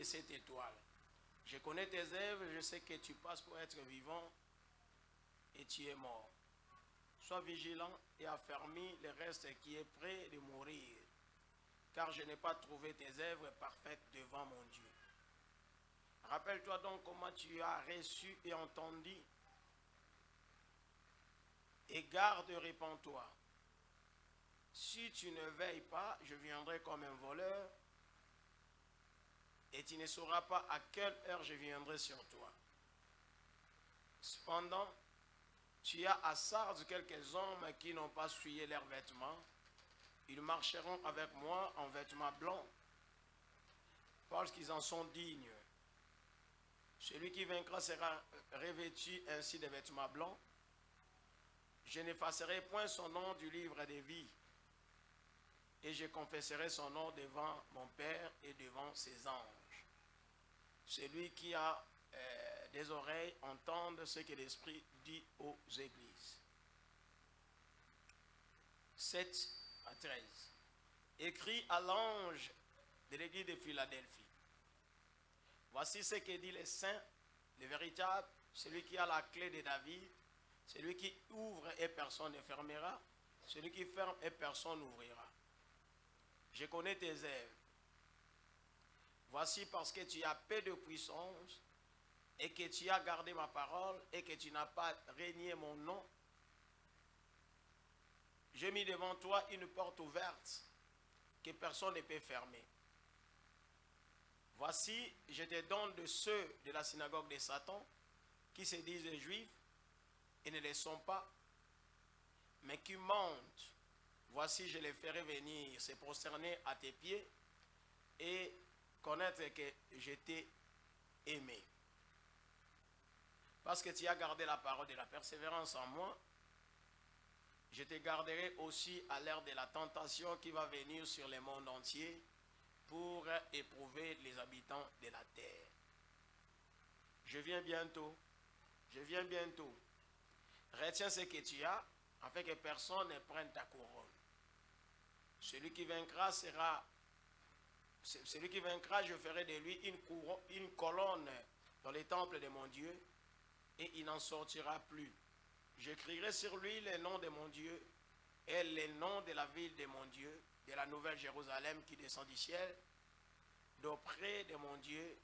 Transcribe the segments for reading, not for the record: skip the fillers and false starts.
de cette étoile. Je connais tes œuvres, je sais que tu passes pour être vivant et tu es mort. Sois vigilant et affermis le reste qui est prêt de mourir, car je n'ai pas trouvé tes œuvres parfaites devant mon Dieu. Rappelle-toi donc comment tu as reçu et entendu, et garde, répands-toi. Si tu ne veilles pas, je viendrai comme un voleur, et tu ne sauras pas à quelle heure je viendrai sur toi. Cependant, tu as à Sardes quelques hommes qui n'ont pas souillé leurs vêtements. Ils marcheront avec moi en vêtements blancs, parce qu'ils en sont dignes. Celui qui vaincra sera revêtu ainsi de vêtements blancs. Je n'effacerai point son nom du livre des vies, et je confesserai son nom devant mon Père et devant ses anges. Celui qui a des oreilles entende ce que l'Esprit dit aux églises. 7 à 13. Écrit à l'ange de l'église de Philadelphie. Voici ce que dit le Saint, le véritable, celui qui a la clé de David, celui qui ouvre et personne ne fermera, celui qui ferme et personne n'ouvrira. Je connais tes œuvres. Voici parce que tu as peu de puissance et que tu as gardé ma parole et que tu n'as pas renié mon nom. J'ai mis devant toi une porte ouverte que personne ne peut fermer. Voici, je te donne de ceux de la synagogue de Satan qui se disent juifs et ne le sont pas, mais qui mentent. Voici, je les ferai venir se prosterner à tes pieds et connaître que je t'ai aimé. Parce que tu as gardé la parole de la persévérance en moi, je te garderai aussi à l'heure de la tentation qui va venir sur le monde entier pour éprouver les habitants de la terre. Je viens bientôt. Je viens bientôt. Retiens ce que tu as, afin que personne ne prenne ta couronne. Celui qui vaincra, je ferai de lui une colonne dans les temples de mon Dieu, et il n'en sortira plus. J'écrirai sur lui le nom de mon Dieu et le nom de la ville de mon Dieu, de la nouvelle Jérusalem qui descend du ciel, d'auprès de mon Dieu,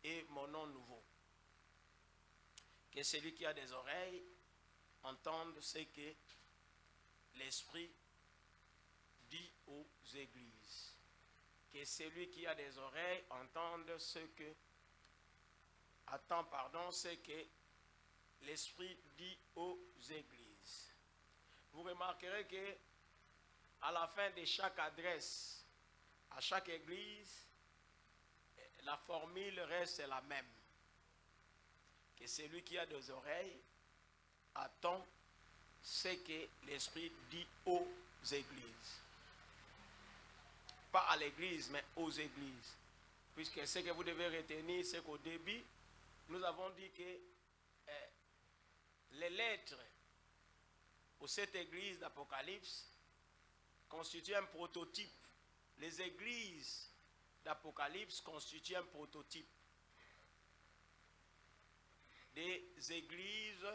et mon nom nouveau. Que celui qui a des oreilles entende ce que l'Esprit dit aux églises. Que celui qui a des oreilles entende ce que l'Esprit dit aux églises. Vous remarquerez que à la fin de chaque adresse, à chaque église, la formule reste la même. Que celui qui a des oreilles attend ce que l'Esprit dit aux églises. Pas à l'église, mais aux églises. Puisque ce que vous devez retenir, c'est qu'au début, nous avons dit que les lettres aux 7 églises d'Apocalypse constituent un prototype. Les églises d'Apocalypse constituent un prototype des églises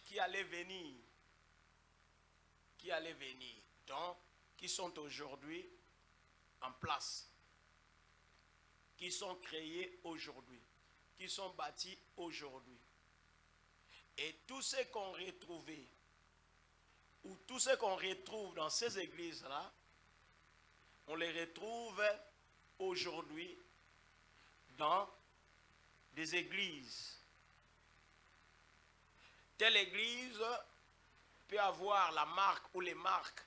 qui allaient venir, donc qui sont aujourd'hui en place, qui sont créées aujourd'hui, qui sont bâties aujourd'hui. Et tout ce qu'on retrouvait, ou tout ce qu'on retrouve dans ces églises-là, on les retrouve aujourd'hui dans des églises. Telle église peut avoir la marque ou les marques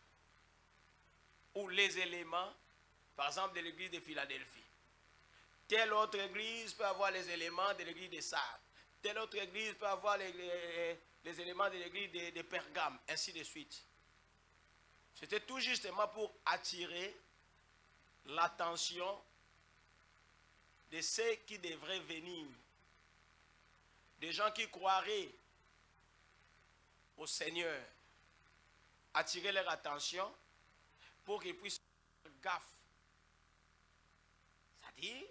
ou les éléments, par exemple, de l'église de Philadelphie. Telle autre église peut avoir les éléments de l'église de Sardes. Telle autre église peut avoir les éléments de l'église de Pergame, ainsi de suite. C'était tout justement pour attirer l'attention de ceux qui devraient venir, des gens qui croiraient au Seigneur, attirer leur attention pour qu'ils puissent faire gaffe C'est-à-dire,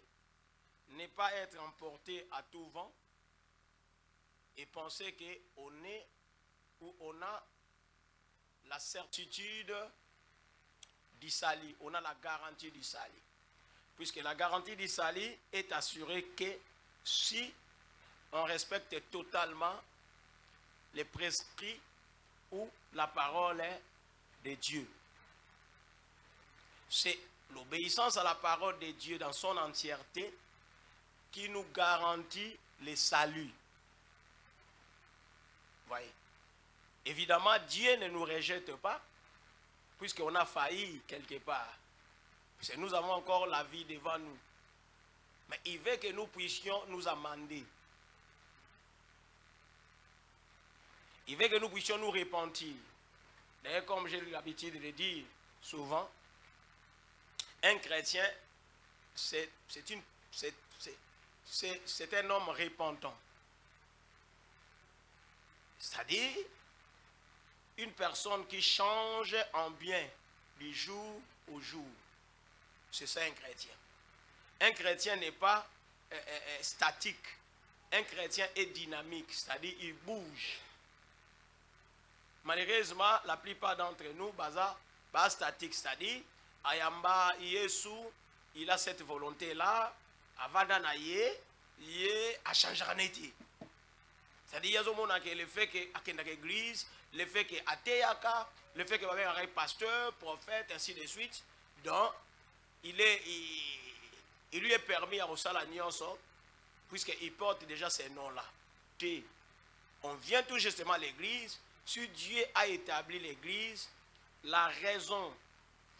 ne pas être emporté à tout vent et penser qu'on est ou on a la certitude du salut, on a la garantie du salut. Puisque la garantie du salut est assurée que si on respecte totalement les prescrits ou la parole de Dieu. C'est l'obéissance à la parole de Dieu dans son entièreté qui nous garantit le salut. Voyez. Évidemment, Dieu ne nous rejette pas, puisqu'on a failli quelque part. Parce que nous avons encore la vie devant nous. Mais il veut que nous puissions nous amender. Il veut que nous puissions nous repentir. D'ailleurs, comme j'ai l'habitude de le dire souvent, un chrétien, c'est un homme repentant. C'est-à-dire, une personne qui change en bien du jour au jour. C'est ça un chrétien. Un chrétien n'est pas statique. Un chrétien est dynamique, c'est-à-dire il bouge. Malheureusement, la plupart d'entre nous, pas statique, c'est-à-dire, Ayamba, Yesu, il a cette volonté-là, Avadana il a changé en été. C'est-à-dire, il y a le fait qu'il y a une église, le fait qu'il y a Ateyaka, le fait qu'il y a un pasteur, prophète, ainsi de suite. Donc, il lui est permis à Rosala Nyonso, puisqu'il porte déjà ces noms-là. On vient tout justement à l'église. Si Dieu a établi l'église, la raison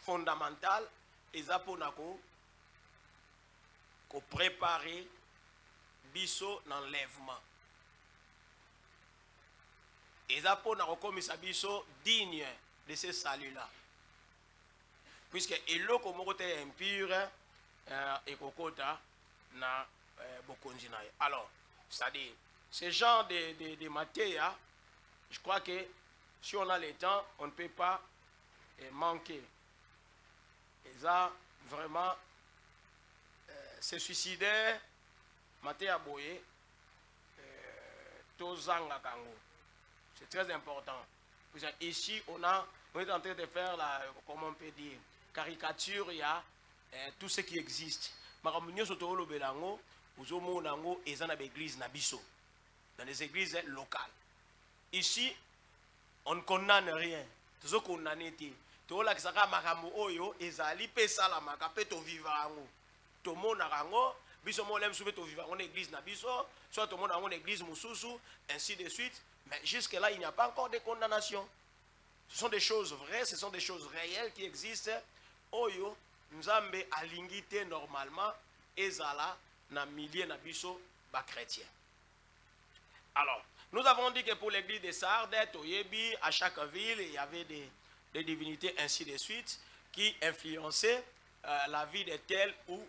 fondamentale est pour préparer biso l'enlèvement. Et ça pour nous biso digne de ce salut-là. Puisque elo comme côté impur et kokota na bokonjina. Alors, c'est-à-dire ce genre de matière, je crois que si on a le temps, on ne peut pas manquer. Et ça, vraiment, se suicider, matière boye, tozanga kango. C'est très important. Ici, on est en train de faire la, comment on peut dire, caricature, il y a tout ce qui existe. Dans les églises locales. Ici, on ne condamne rien. Tout ce qu'on a été. Tout ce qui est makambo oyo, ezali pesa la makape to vivango. To monarango, biso molem soube to vivango l'église na biso, soit to monarango l'église mususu, ainsi de suite. Mais jusque-là, il n'y a pas encore de condamnation. Ce sont des choses vraies, ce sont des choses réelles qui existent. Oyo, Nzambe alingite normalement, ezala na milieu na biso ba chrétien. Alors, nous avons dit que pour l'église de Sardes, Toyebi, à chaque ville, il y avait des divinités ainsi de suite qui influençaient la vie de telle ou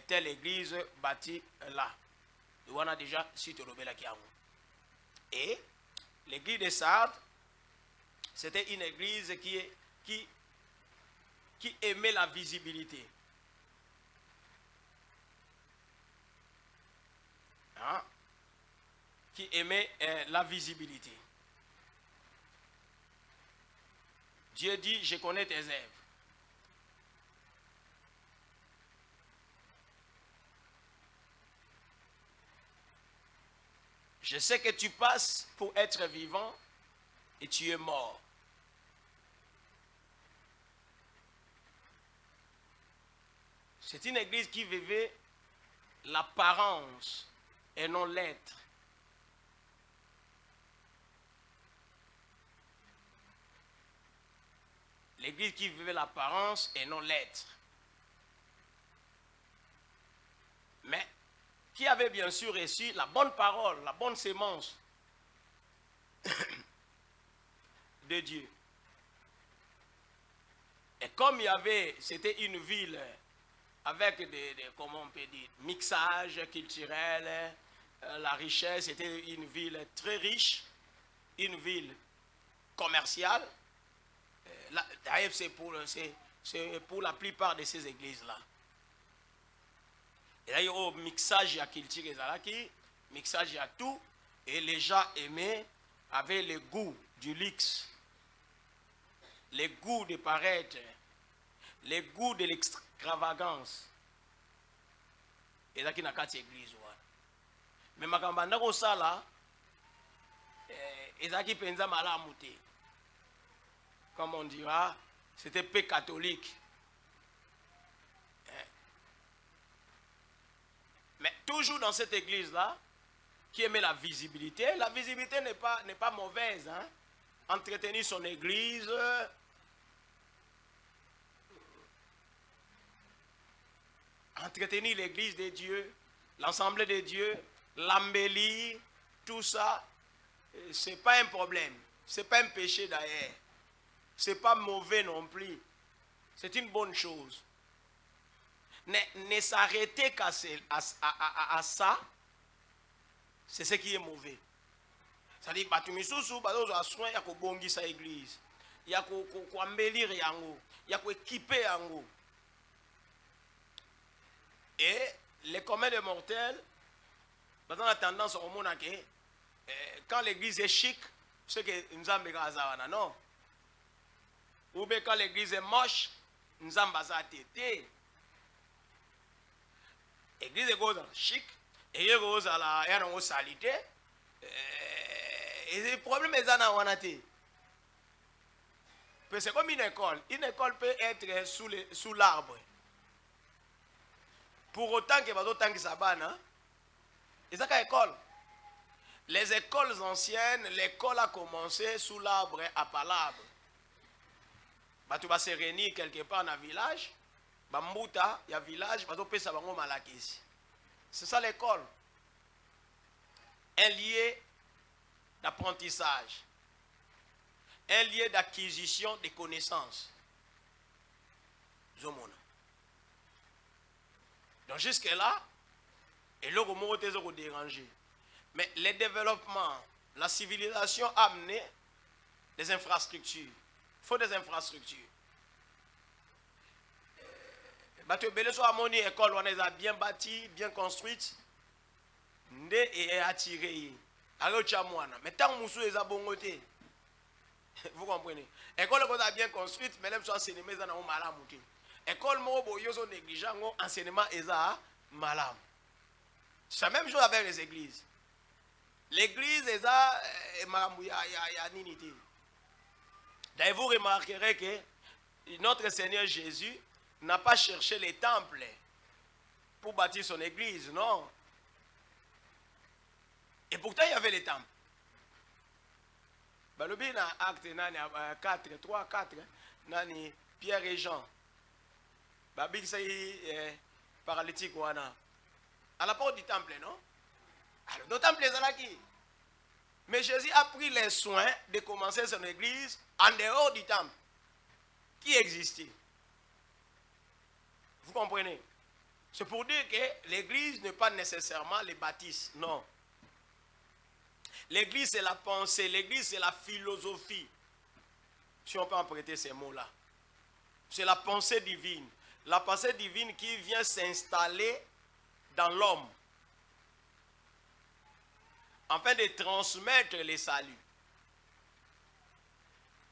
telle église bâtie là. On a déjà cité le Belakiamou. Et l'église de Sardes, c'était une église qui aimait la visibilité. Hein? Qui aimait la visibilité. Dieu dit, je connais tes œuvres. Je sais que tu passes pour être vivant et tu es mort. C'est une église qui vivait l'apparence et non l'être. L'église qui vivait l'apparence et non l'être. Mais qui avait bien sûr reçu la bonne parole, la bonne sémence de Dieu. Et comme il y avait, c'était une ville avec comment on peut dire, mixage culturel, la richesse, c'était une ville très riche, une ville commerciale. D'ailleurs, c'est pour la plupart de ces églises-là. Et là, il y a un mixage à culture ezalaki, mixage à tout, et les gens aimaient, avaient le goût du luxe, le goût de paraître, le goût de l'extravagance. Et là, qui n'a qu'à l'église. Mais ma campagne ça là, et là qui pensa malamu te. Comme on dira, c'était peu catholique. Mais toujours dans cette église-là, qui aimait la visibilité n'est pas mauvaise. Hein? Entretenir son église, entretenir l'église de Dieu, l'ensemble de Dieu, l'embellir, tout ça, ce n'est pas un problème. Ce n'est pas un péché d'ailleurs. Ce n'est pas mauvais non plus. C'est une bonne chose. Ne s'arrêter qu'à ça, c'est ce qui est mauvais. C'est-à-dire que tu me soucies, tu as soin, il y a bongi sa église, il y a embellir yango, il y a équiper yango. Et les communs des mortels, on a tendance au monde que quand l'église est chic, c'est que nous avons besoin non. Ou bien quand l'église est moche, nous avons besoin de l'église est chic, et il y a une salité. Et le problème est que c'est comme une école. Une école peut être sous l'arbre. Pour autant que autant que ça banne, et ça qu'à école. Les écoles anciennes, l'école a commencé sous l'arbre à palabre. Tu vas se réunir quelque part dans un village, Bambuta, il y a un village, c'est ça l'école. Un lieu d'apprentissage, un lieu d'acquisition de connaissances. Donc jusque-là, et là, on est dérangé. Mais le développement, la civilisation a amené des infrastructures. Il faut des infrastructures. École, on les a bien bâties, bien construites, et attirées. Mais tant que nous sommes bon côté, vous comprenez. École qu'on a bien construite, mais même si l'enseignement est malade. École qui est négligent, l'enseignement est malade. C'est la même chose avec les églises. L'église est malade, il y a unité. D'ailleurs, vous remarquerez que notre Seigneur Jésus n'a pas cherché les temples pour bâtir son église, non. Et pourtant, il y avait les temples. Le bien dans Acte 4, 3, 4, Pierre et Jean. Babi c'est paralytique à la porte du temple, non? Alors, le temple est là qui. Mais Jésus a pris les soins de commencer son église en dehors du temple qui existait. Vous comprenez? C'est pour dire que l'église n'est pas nécessairement les bâtisses, non. L'église, c'est la pensée, l'église, c'est la philosophie. Si on peut emprunter ces mots-là. C'est la pensée divine. La pensée divine qui vient s'installer dans l'homme. Afin de transmettre les saluts.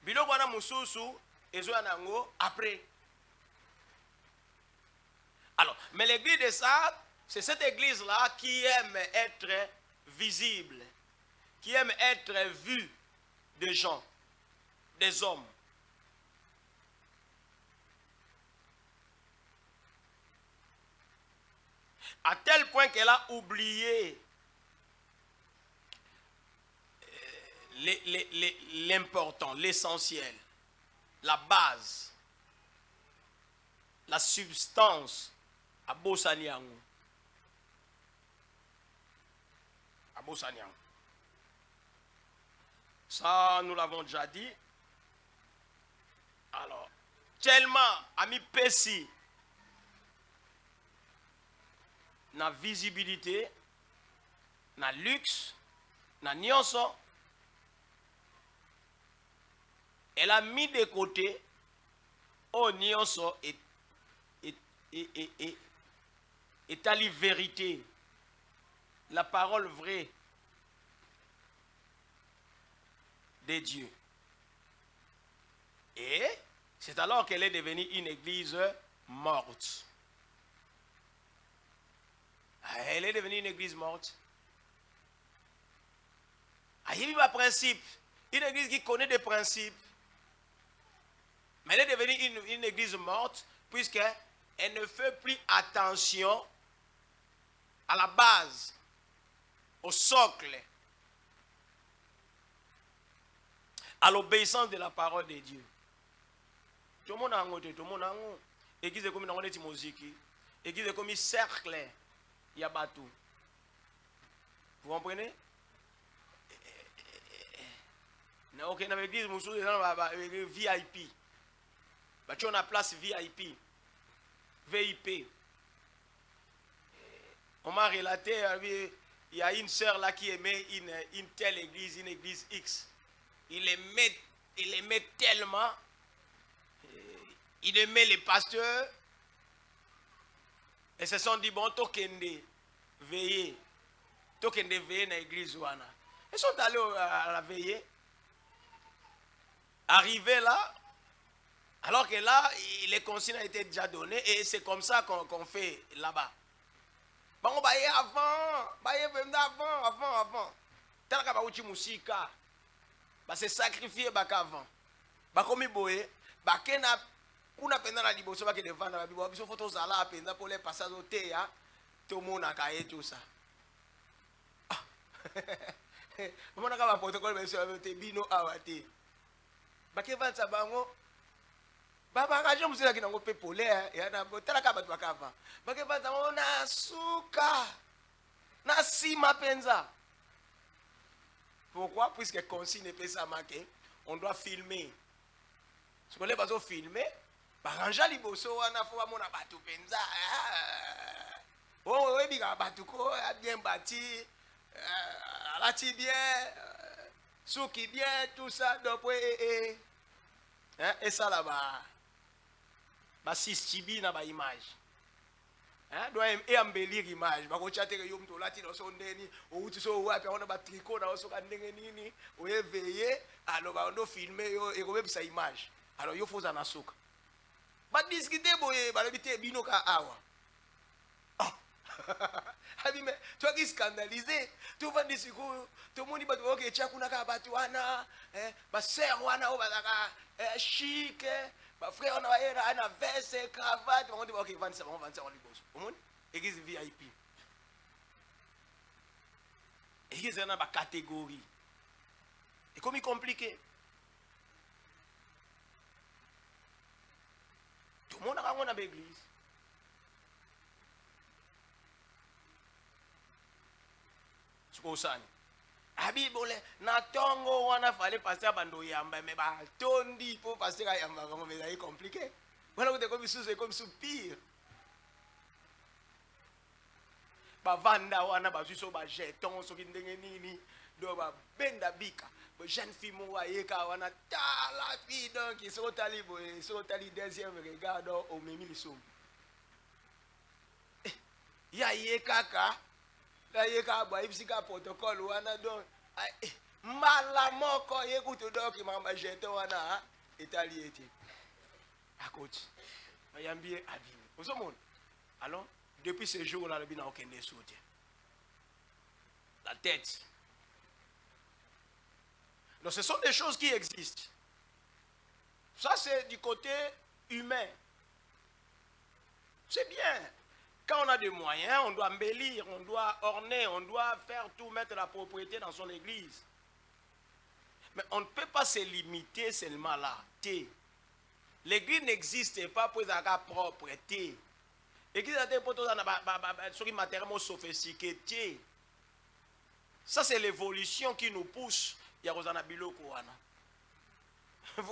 Bilo wana mususu, ezo anango après. Alors, mais l'église de ça, c'est cette église-là qui aime être visible, qui aime être vue des gens, des hommes. À tel point qu'elle a oublié l'important, l'essentiel, la base, la substance à Bossaniang. À Bossaniang. Ça, nous l'avons déjà dit. Alors, tellement, ami Pessi, na visibilité, na luxe, na nyonso, elle a mis de côté au nyonso et est à la vérité, la parole vraie de Dieu. Et c'est alors qu'elle est devenue une église morte. Elle est devenue une église morte. Il y a un principe. Une église qui connaît des principes. Mais elle est devenue une église morte puisqu'elle ne fait plus attention à la base, au socle, à l'obéissance de la parole de Dieu. Tout le monde a un tout le monde a un. L'église est comme une musique. L'église est comme un cercle. Il y a bateau. Vous comprenez? Ok, dans l'église, nous sommes VIP. Tu as une place VIP. VIP. On m'a relaté, il y a une sœur là qui aimait une telle église, une église X. Il aimait tellement. Il aimait les pasteurs. Et se sont dit, bon, tokende, veillez. Tokende, veillez dans l'église. Ils sont allés à la veillée. Arrivés là, alors que là, les consignes ont été déjà données et c'est comme ça qu'on fait là-bas. Bon, on va y avant. Tel que vous musique, c'est sacrifié avant. Comme il boye, kuna penda na liboso ba ke devant na bibo biso photo zala penda pour les passages au thé ya tout monde a caillé tout ça. Mona ka ba protocole be so te bino awate. Ba ke vantsa bango baba ka jo musela kinango pe polaire ya na botala ka batwa bakava. Ba ke vantsa ona suka na sima penza. Pourquoi? Puisque consigne pas ça marqué, on doit filmer. Ce qu'on les baso filmer baranja liboso wana fo mona batu penza oh oui biga batu ko bien bâti alati bien souki bien tout ça donc et ça là-bas ba sistibi na ba image doit embellir image ba ko chater yo mto lati no sondeni o uti so wapi ona ba tricot na so ka ndenge nini o éveiller alors ba ndo filmer yo e ko bebisa image alors yo faut na soka ba discuter boye ba lebite bino ka awa abi me toi qui scandalisé tu vas dire tout le monde ba OK tia kuna ka batu wana ba sœur wana o ba ka chic ba frère on a ana veste cravate on dit OK vendre ça on les boss au monde église VIP église na ba catégorie et comme il compliqué. Tout le monde a dans l'église. C'est pour ça. Abibole, na tongo wana fallait passer à bando yamba, mais bah tondi pour passer à yamba, mais c'est compliqué. Voilà, vous êtes comme sous, c'est comme sous pire. Bah vanda wana bah juste bah jeton, so qui ndenge nini, do bah benda bika. Jeune fille moyeka wana ta la fille donc ils sont allés deuxième regard au memi le somme ya yekaka la yeka ba ibsika protocole wana donc mala moko yekuto donc mama jeton wana etali ete akoti mayambie abimi osomona alors depuis ce jour là le bina okende soutien la tête. Donc ce sont des choses qui existent. Ça c'est du côté humain. C'est bien. Quand on a des moyens, on doit embellir, on doit orner, on doit faire tout, mettre la propriété dans son église. Mais on ne peut pas se limiter seulement là. L'église n'existe pas pour la propreté. L'église est pour les matériaux sophistiqués. Ça c'est l'évolution qui nous pousse. Vous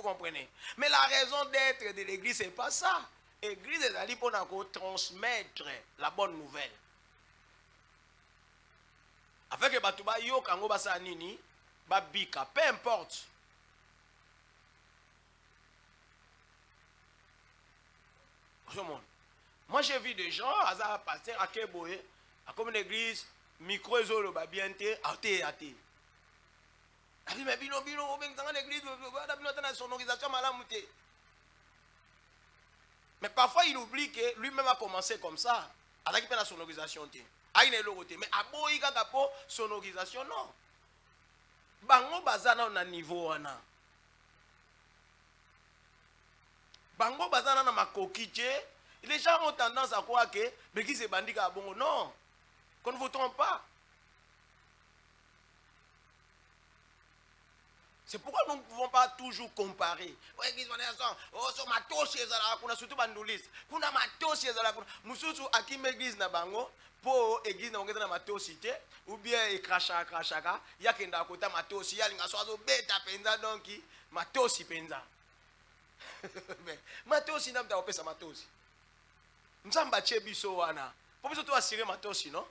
comprenez? Mais la raison d'être de l'église, ce n'est pas ça. L'église est allée pour transmettre la bonne nouvelle. Avec que Batouba yo kango basa nini, babika, peu importe. Moi j'ai vu des gens, à pasteur, à Keboé, comme une église, micro ezolo ba bien athée. Mais bino dans l'église, dans sonorisation malamouté. Mais parfois il oublie que lui-même a commencé comme ça, avec la sonorisation. Mais à boy kakapo sonorisation non. Bango bazana na niveau wana. Bango bazana na makokiche. Les gens ont tendance à croire que l'église est bandit à bon. Non. Qu'on ne vous trompe pas. C'est pourquoi nous ne pouvons pas toujours comparer. Oh, so matoshi ezala kuna surtout bandulis. Kuna matoshi ezala kuna. Mususu akim église na bango po église na ongeza na matoshi te ou bien ekrashaka yakenda kota matoshi yalinga swazo beta penza donc matoshi penza. Mais matoshi na mta opesa matoshi. Nzamba chebiso wana. Po biso to asire matoshi no?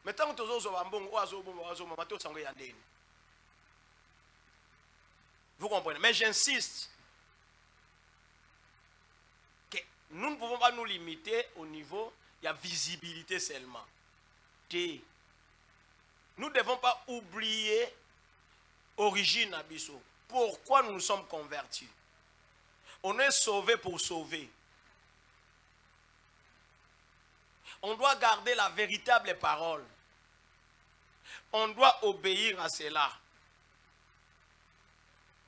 Mais tant que tozo bambongo oazo matoshi ngo yandeni. Vous comprenez? Mais j'insiste que nous ne pouvons pas nous limiter au niveau de la visibilité seulement. Nous ne devons pas oublier l'origine d'Abisso. Pourquoi nous nous sommes convertis? On est sauvé pour sauver. On doit garder la véritable parole. On doit obéir à cela.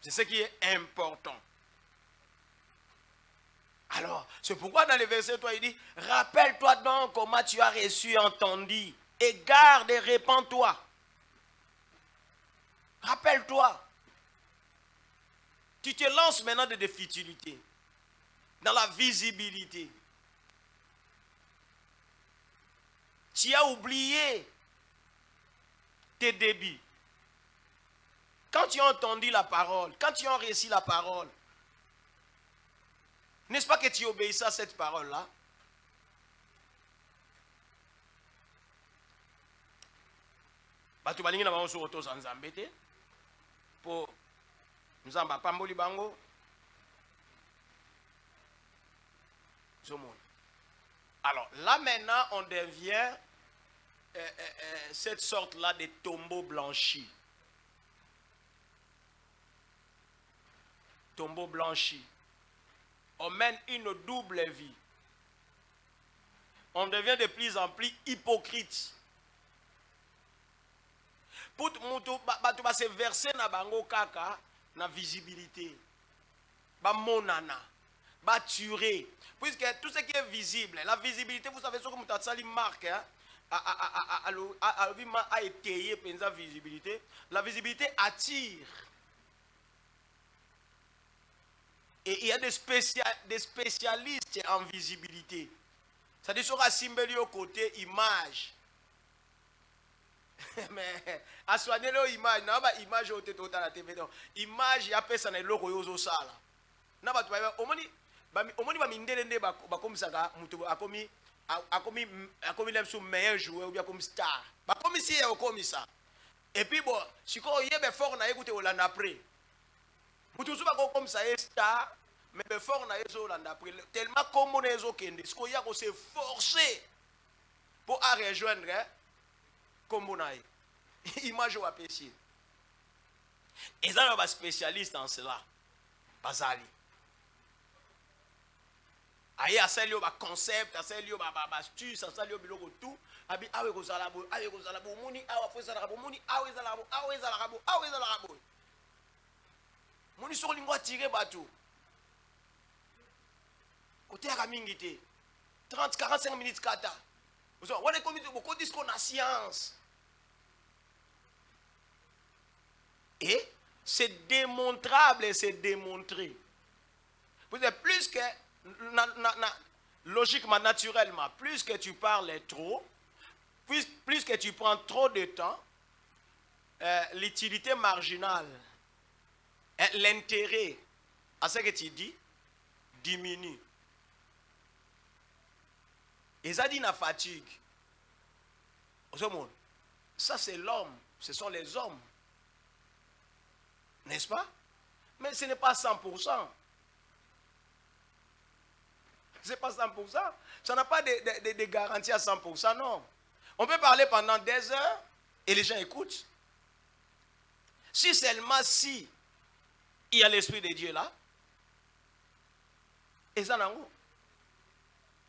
C'est ce qui est important. Alors, c'est pourquoi dans le verset 3, il dit, rappelle-toi donc comment tu as reçu et entendu, et garde et répands-toi. Rappelle-toi. Tu te lances maintenant dans des futilités, dans la visibilité. Tu as oublié tes débuts. Quand tu as entendu la parole, quand tu as reçu la parole, n'est-ce pas que tu obéissais à cette parole-là? Batu balingi na bango soto sanzambe te po nzamba pamboli bango zomon. Alors là maintenant on devient cette sorte-là de tombeau blanchi. Tombeau blanchi. On mène une double vie. On devient de plus en plus hypocrite. Pour tout se verser na bango kaka na visibilité. Ba monana, ba tuer. Puisque tout ce qui est visible, la visibilité, vous savez ce que vous avez marque, hein? A étayé penza visibilité. La visibilité attire. Et il y a des spécialistes en visibilité. C'est-à-dire sur la symbole au côté image. Mais à soigner l'image, non pas image au tête à la TV. Image, il y a personne qui est loco yozo sala. Non pas tu vois, au moins ba mindele ba comme ça mutu akomi l'aime sous meilleur joueur ou bien comme star. Ba comme si au comme ça. Et puis bon, si ko yebe fort na écouter au l'an après. Mutu sou ba comme ça est star. Mais fort na yezo landa après tellement comme on est okende ce qu'il y a qu'on s'est forcé pour à rejoindre comme on a image ou apprécier et ça va spécialiste en cela bazali aïe à celle yo ba concept à celle yo ba astuce à celle yo biloko tout abi awe ko zala bo muni awa fo zala bo muni awe zala bo muni so lingwa tirer bateau. Côté à Kamingité, 30-45 minutes kata. On est comme beaucoup disent qu'on a science. Et c'est démontrable et c'est démontré. Plus que, logiquement, naturellement, plus que tu parles trop, plus que tu prends trop de temps, l'utilité marginale, l'intérêt à ce que tu dis, diminue. Et ça dit la fatigue. Ça c'est l'homme, ce sont les hommes. N'est-ce pas? Mais ce n'est pas 100%. C'est pas 100%. Ça n'a pas de garantie à 100%, non. On peut parler pendant des heures et les gens écoutent. Si seulement si il y a l'Esprit de Dieu là, et ça n'a où?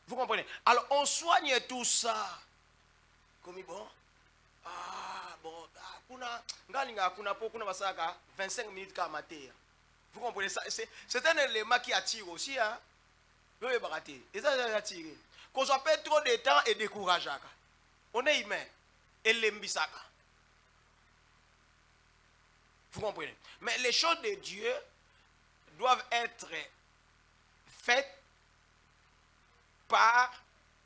Vous comprenez? Alors on soigne tout ça. Comme bon. Ah bon, kuna 25 minutes qu'à mater. Vous comprenez ça? C'est un élément qui attire aussi, hein? Et ça attire. Qu'on soit pas trop de temps et décourageant. On est humain. Et l'embisaka. Vous comprenez? Mais les choses de Dieu doivent être faites par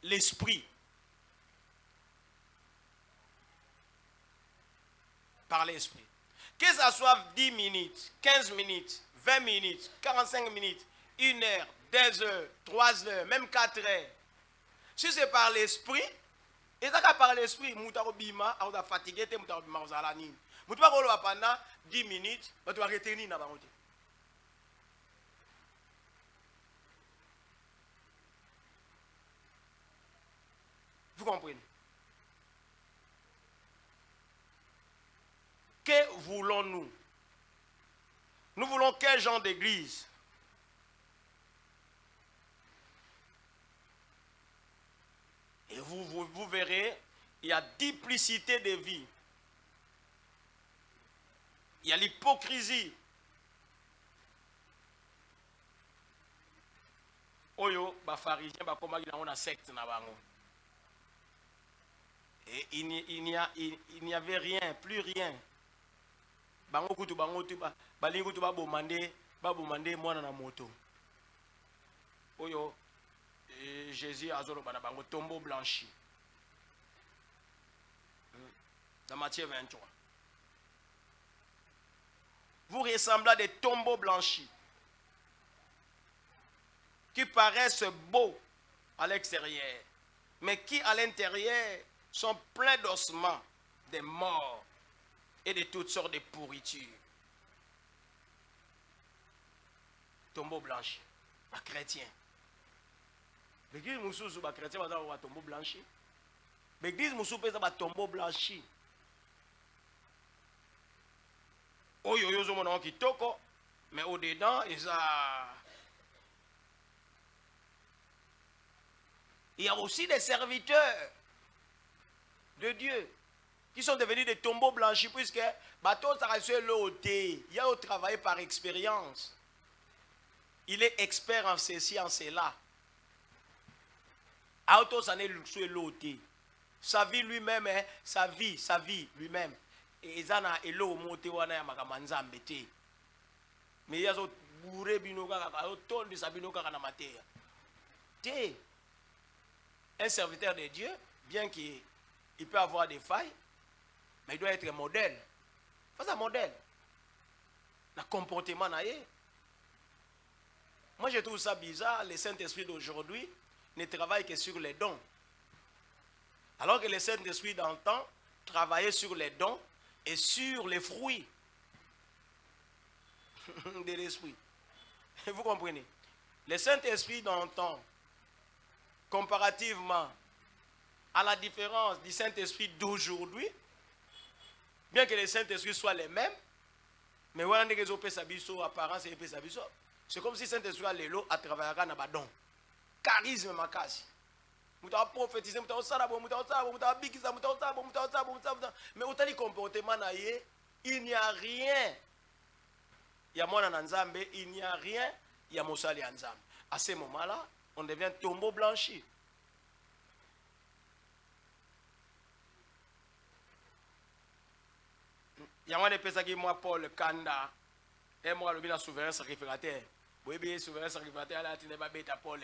l'esprit. Par l'esprit. Que ça soit 10 minutes, 15 minutes, 20 minutes, 45 minutes, 1 heure, 2 heures, 3 heures, même 4 heures. Si c'est par l'esprit, et ça par l'esprit, Moutarobima, on a fatigué, Moutarobima, on a la nime. Moutarobima, pendant 10 minutes, on doit retenir dans la route. Vous comprenez? Que voulons-nous? Nous voulons quel genre d'église? Et vous verrez, il y a duplicité de vie. Il y a l'hypocrisie. Oyo, ba pharisien, ba koma gina ona secte na bango. Et il n'y avait rien, plus rien. Bango kutu balingo tu ba bomande mwana na moto. Oyo Jésus azolo bana bango tombeau blanchi. Dans Matthieu 23. Vous ressemblez à des tombeaux blanchis qui paraissent beaux à l'extérieur, mais qui à l'intérieur sont pleins d'ossements, de morts et de toutes sortes de pourritures. Tombeau blanchi, pas chrétien. L'église Moussou, pas chrétien, va avoir un tombeau blanchi. L'église Moussou, peut avoir un tombeau blanchi. Oyo yo zo mona kitoko, mais au dedans, il y a aussi des serviteurs de Dieu qui sont devenus des tombeaux blanchis, puisque bateau ça l'ôté, il y a au travail par expérience. Il est expert en ceci, en cela. Auto ça n'est l'ôté. Sa vie lui-même, sa vie lui-même. Et ils ont elo monté wana ya makamanza mbete. Mais il y a zo bourré binoka kaka, ton de sabinoka kana matéa. Té un serviteur de Dieu, bien qu'il peut avoir des failles, mais il doit être un modèle. Pas un modèle. Le comportement naïe. Moi je trouve ça bizarre, le Saint-Esprit d'aujourd'hui ne travaille que sur les dons. Alors que le Saint-Esprit d'antan travaillait sur les dons et sur les fruits de l'esprit. Vous comprenez? Le Saint-Esprit d'antan, comparativement à la différence du Saint-Esprit d'aujourd'hui, bien que les Saint-Esprit soient les mêmes, mais voilà que les autres apparence et c'est comme si le Saint-Esprit a l'élo à travailler dans le don. Charisme makasi. Mouta prophétiser, mouta osala, mouta bikisa, mouta. Mais autant les comportements naïe, il n'y a rien. Il y a mon anzambe, il n'y a rien, il y a mosali anzambe. À ce moment-là, on devient tombeau blanchi. Il y a un peu qui moi Paul Kanda et moi le souverain sacrificateur. Oui bien souverain sacrificateur là tu n'es pas bête à Paul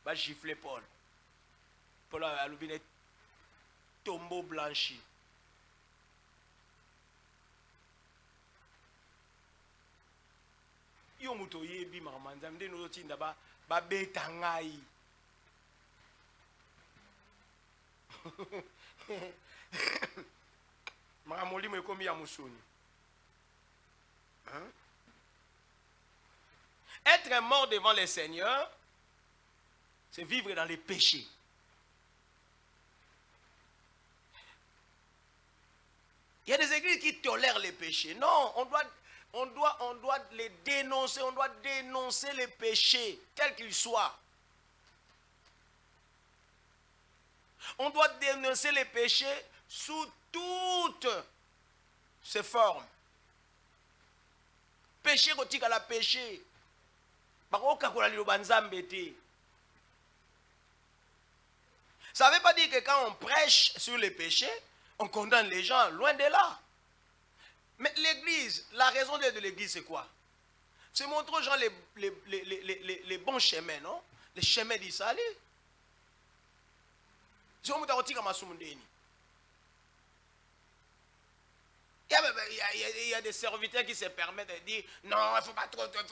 va gifler Paul. Paul a le bien tombeau blanchi. Yo muto yebi mamanza mde no tinda ba beta ngai. Maramolimo ekomi ya musoni. Être mort devant le Seigneur, c'est vivre dans les péchés. Il y a des églises qui tolèrent les péchés. Non, on doit les dénoncer, on doit dénoncer les péchés, quels qu'ils soient. On doit dénoncer les péchés sous toutes ses formes. Péché kotika la péché. Ça ne veut pas dire que quand on prêche sur les péchés, on condamne les gens, loin de là. Mais l'église, la raison d'être de l'église, c'est quoi? C'est montrer aux gens les bons chemins, non? Les chemins du salut. Il y a des serviteurs qui se permettent de dire non, il ne faut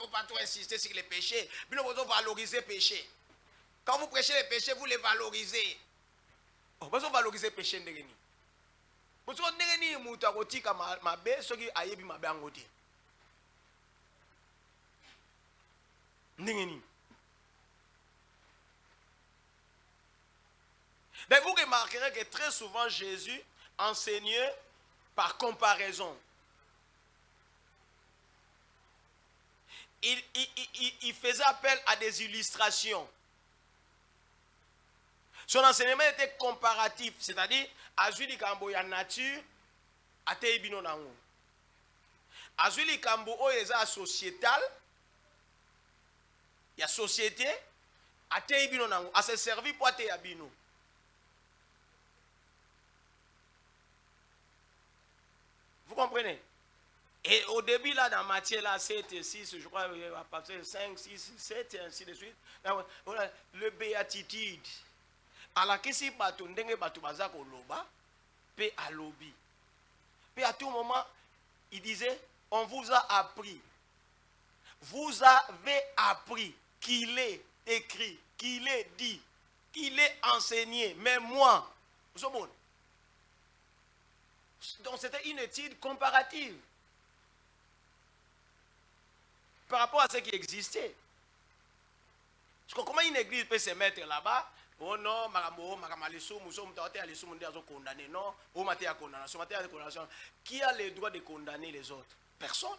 pas trop insister sur les péchés. Mais nous devons valoriser les péchés. Quand vous prêchez les péchés, vous les valorisez. Vous valorisez les péchés. Vous savez, vous remarquerez que très souvent Jésus enseignait par comparaison. Il faisait appel à des illustrations. Son enseignement était comparatif, c'est-à-dire, azuli kambo ya nature, ate ibino nango. Azuli kambo oyeza sociétal, ya société, ate ibino nango, a se servi pour ate yabino. Vous comprenez? Et au début, là, dans Matthieu, là, 7 et 6, je crois, à partir de 5, 6, 7 et ainsi de suite, le béatitude. Alors, qu'est-ce que ndenge batu bazako loba, pe alobi. Puis à tout moment, il disait, on vous a appris. Vous avez appris qu'il est écrit, qu'il est dit, qu'il est enseigné. Mais moi, vous savez, donc c'était une étude comparative par rapport à ce qui existait. Parce que comment une église peut se mettre là-bas? Oh non, non, qui a le droit de condamner les autres? Personne.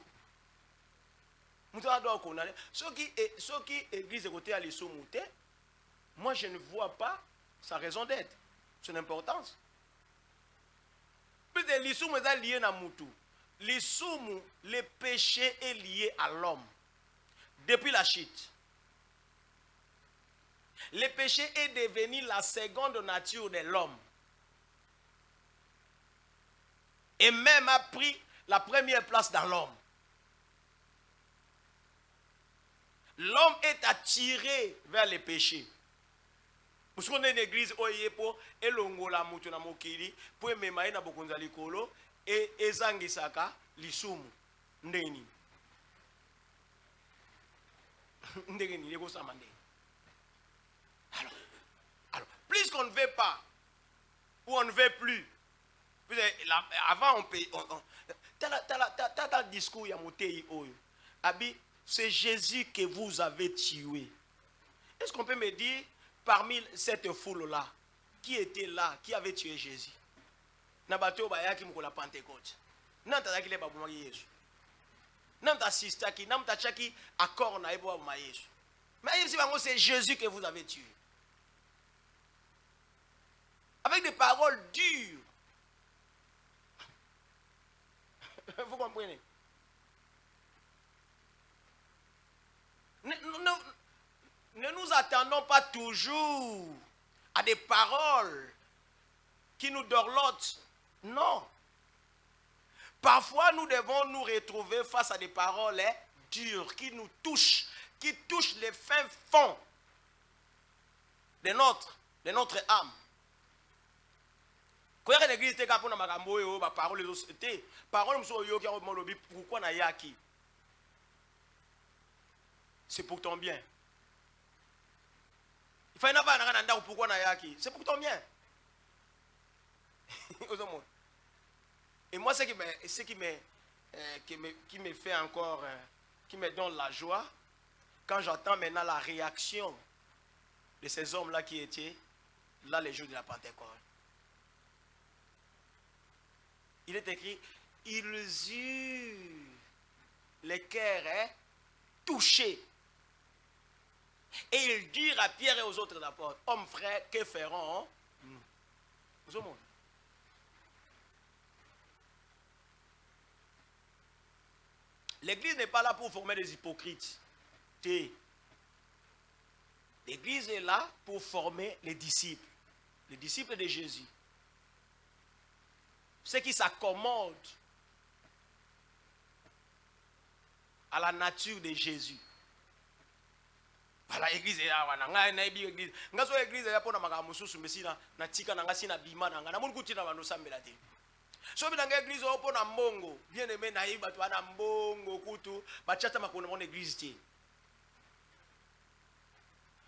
Ceux qui église côté à moi je ne vois pas sa raison d'être, son importance. Puis l'issoum est lié à Moutou. L'issoum, le péché est lié à l'homme. Depuis la chute. Le péché est devenu la seconde nature de l'homme. Et même a pris la première place dans l'homme. L'homme est attiré vers le péché. Parce qu'on est une église oyepo et longola mutu na mokili pour memaye na bokonza likolo et ezangisaka lisumu ndeni. Ndeni yeko samande. Alors, puisqu'on ne veut pas ou on ne veut plus. Avant on paye. T'as le discours ya motei oyo. Abi, c'est Jésus que vous avez tué. Est-ce qu'on peut me dire parmi cette foule-là, qui était là, qui avait tué Jésus? Nabato bayaki mko la Pentecôte. Nanta ki le babuma Yesu. Nanta sista ki, nanta chaki accord na ebo babuma Yesu. Mais c'est Jésus que vous avez tué. Avec des paroles dures. Vous comprenez? Ne nous attendons pas toujours à des paroles qui nous dorlotent. Non. Parfois, nous devons nous retrouver face à des paroles dures qui nous touchent, qui touchent les fins fonds de notre âme. Quand il y a une église qui a des paroles, pourquoi na yaki? C'est pour ton bien. Il faut que pourquoi na yaki? C'est pour ton bien. Et moi, ce qui me fait encore, qui me donne la joie, quand j'entends maintenant la réaction de ces hommes-là qui étaient là les jours de la Pentecôte. Il est écrit, ils eurent les cœurs touchés. Et ils dirent à Pierre et aux autres apôtres, hommes frères, que ferons-nous? Vous avez L'église n'est pas là pour former des hypocrites. L'église est là pour former les disciples de Jésus. Ceux qui s'accommodent à la nature de Jésus. Voilà, l'église est là. L'église est là pour nous na tika na ngasi na bima na ngana mungu tina bano sambela te. So bi nanga église opo na mbongo, bien aimé na yiba to na mbongo kutu, ba chata makona mon église te.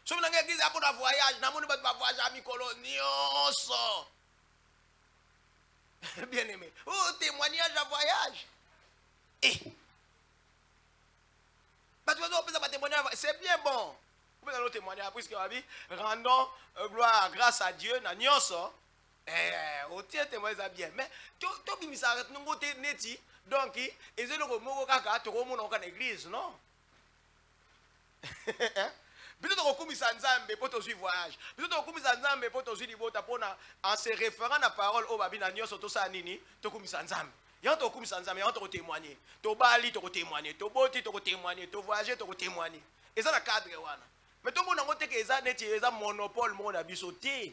So bi nanga église apo na voyage, na moni ba voyage a mikolo nyonso. Bien aimé. Oh, témoignage à voyage. C'est bien bon. Vous pouvez témoigner puisque rendons gloire, grâce à Dieu. Au témoignage c'est bien. Mais tout le s'arrête nous côté neti. Donc, ils ont le mot kaka to ko mon église, non? Plutôt que kumisa nzambe pour suivre voyage. Plutôt que kumisa nzambe pour suivre libota pona en se référant à la parole au babina nyonso to sa nini to kumisa nzambe. Y'a to kumisa nzambe, y'a to témoigner. To bali to témoigner, to boti to témoigner, to voyager to témoigner. Et ça la cadre wana. Mais tout le monde a montré que ça neti ça monopole mon abiso te.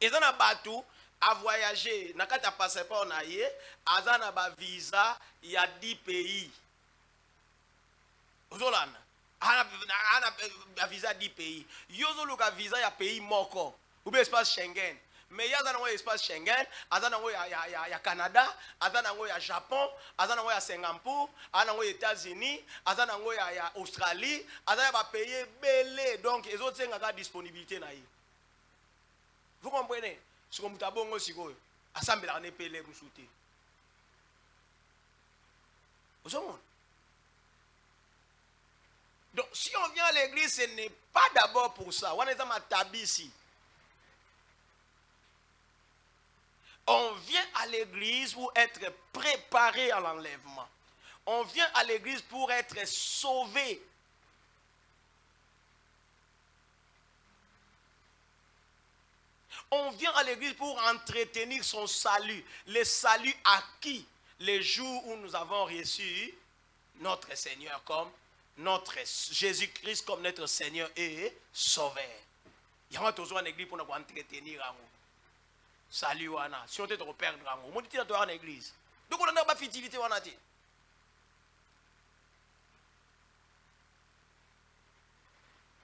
Et ça na batu à voyager, na kata passeport na ye, azana ba visa, il y a 10 pays. Ozolana ana visa 10 pays. Yozo luka visa ya pays moko. Ou bien espace Schengen. Mais yaza nango espace Schengen, aza nango ya Canada, aza nango ya Japon, aza nango ya Singapour, aza nango ya États-Unis, aza nango ya Australie, aza ya ba pays belé. Donc les autres ngaka disponibilité na yi. Vous comprenez? Ce que mutabongo sikoyo, asambela ne pele musute. Ozomona. Donc, si on vient à l'église, ce n'est pas d'abord pour ça. On est dans ma tabisi. On vient à l'église pour être préparé à l'enlèvement. On vient à l'église pour être sauvé. On vient à l'église pour entretenir son salut. Le salut acquis les jours où nous avons reçu notre Seigneur comme notre Jésus-Christ comme notre Seigneur et Sauveur. Il y a toujours une église pour nous entretenir. Salut wana. Si on te perdre, on dit dans une église. Donc on n'a pas fidélité wana.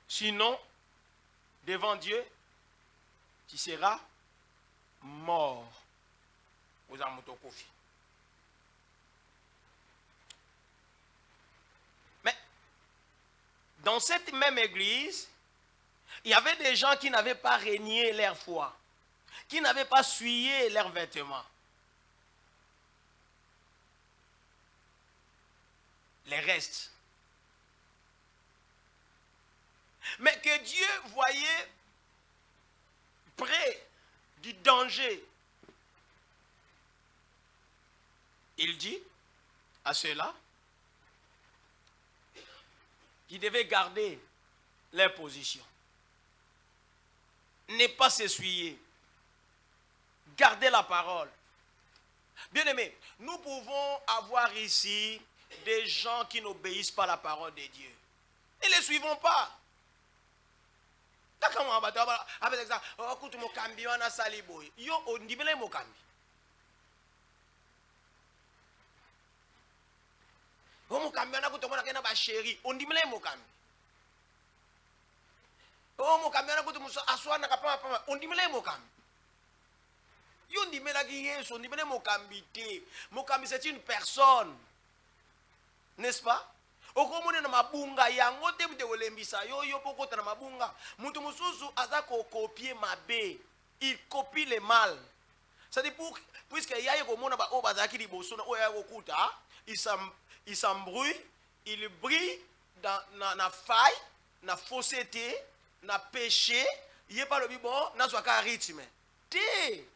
Sinon, devant Dieu, tu seras mort. Vous en moto kofi. Mais dans cette même église, il y avait des gens qui n'avaient pas renié leur foi, qui n'avaient pas souillé leurs vêtements. Les restes. Mais que Dieu voyait près du danger. Il dit à ceux-là qu'ils devaient garder leur position. Ne pas s'essuyer. Garder la parole. Bien aimé, nous pouvons avoir ici des gens qui n'obéissent pas à la parole de Dieu. Ne les suivons pas. Avec l'exemple, écoute mon cambi, on a saliboy. Yo, on dit bien mon cambi. Mon cambi, on a écouté mon cambi, on a chéri. On dit bien mon cambi. Oh mon cambi, on a écouté mon assoir, on dit bien mon cambi. Yo, on dit bien la guillesse, on dit bien mon cambi. Mon cambi, c'est une personne. N'est-ce pas? Okomone na mabunga yango te mute olembisa yo pokota na mabunga mutu mususu azako copier mabe, il copie le mal. Ça dit puisque yaye komona ba obazaki liboso na oya kokuta il s'embrouille, il brille dans la faille, dans la fausseté, dans le péché, il n'y a pas le bon, dans le rythme. Et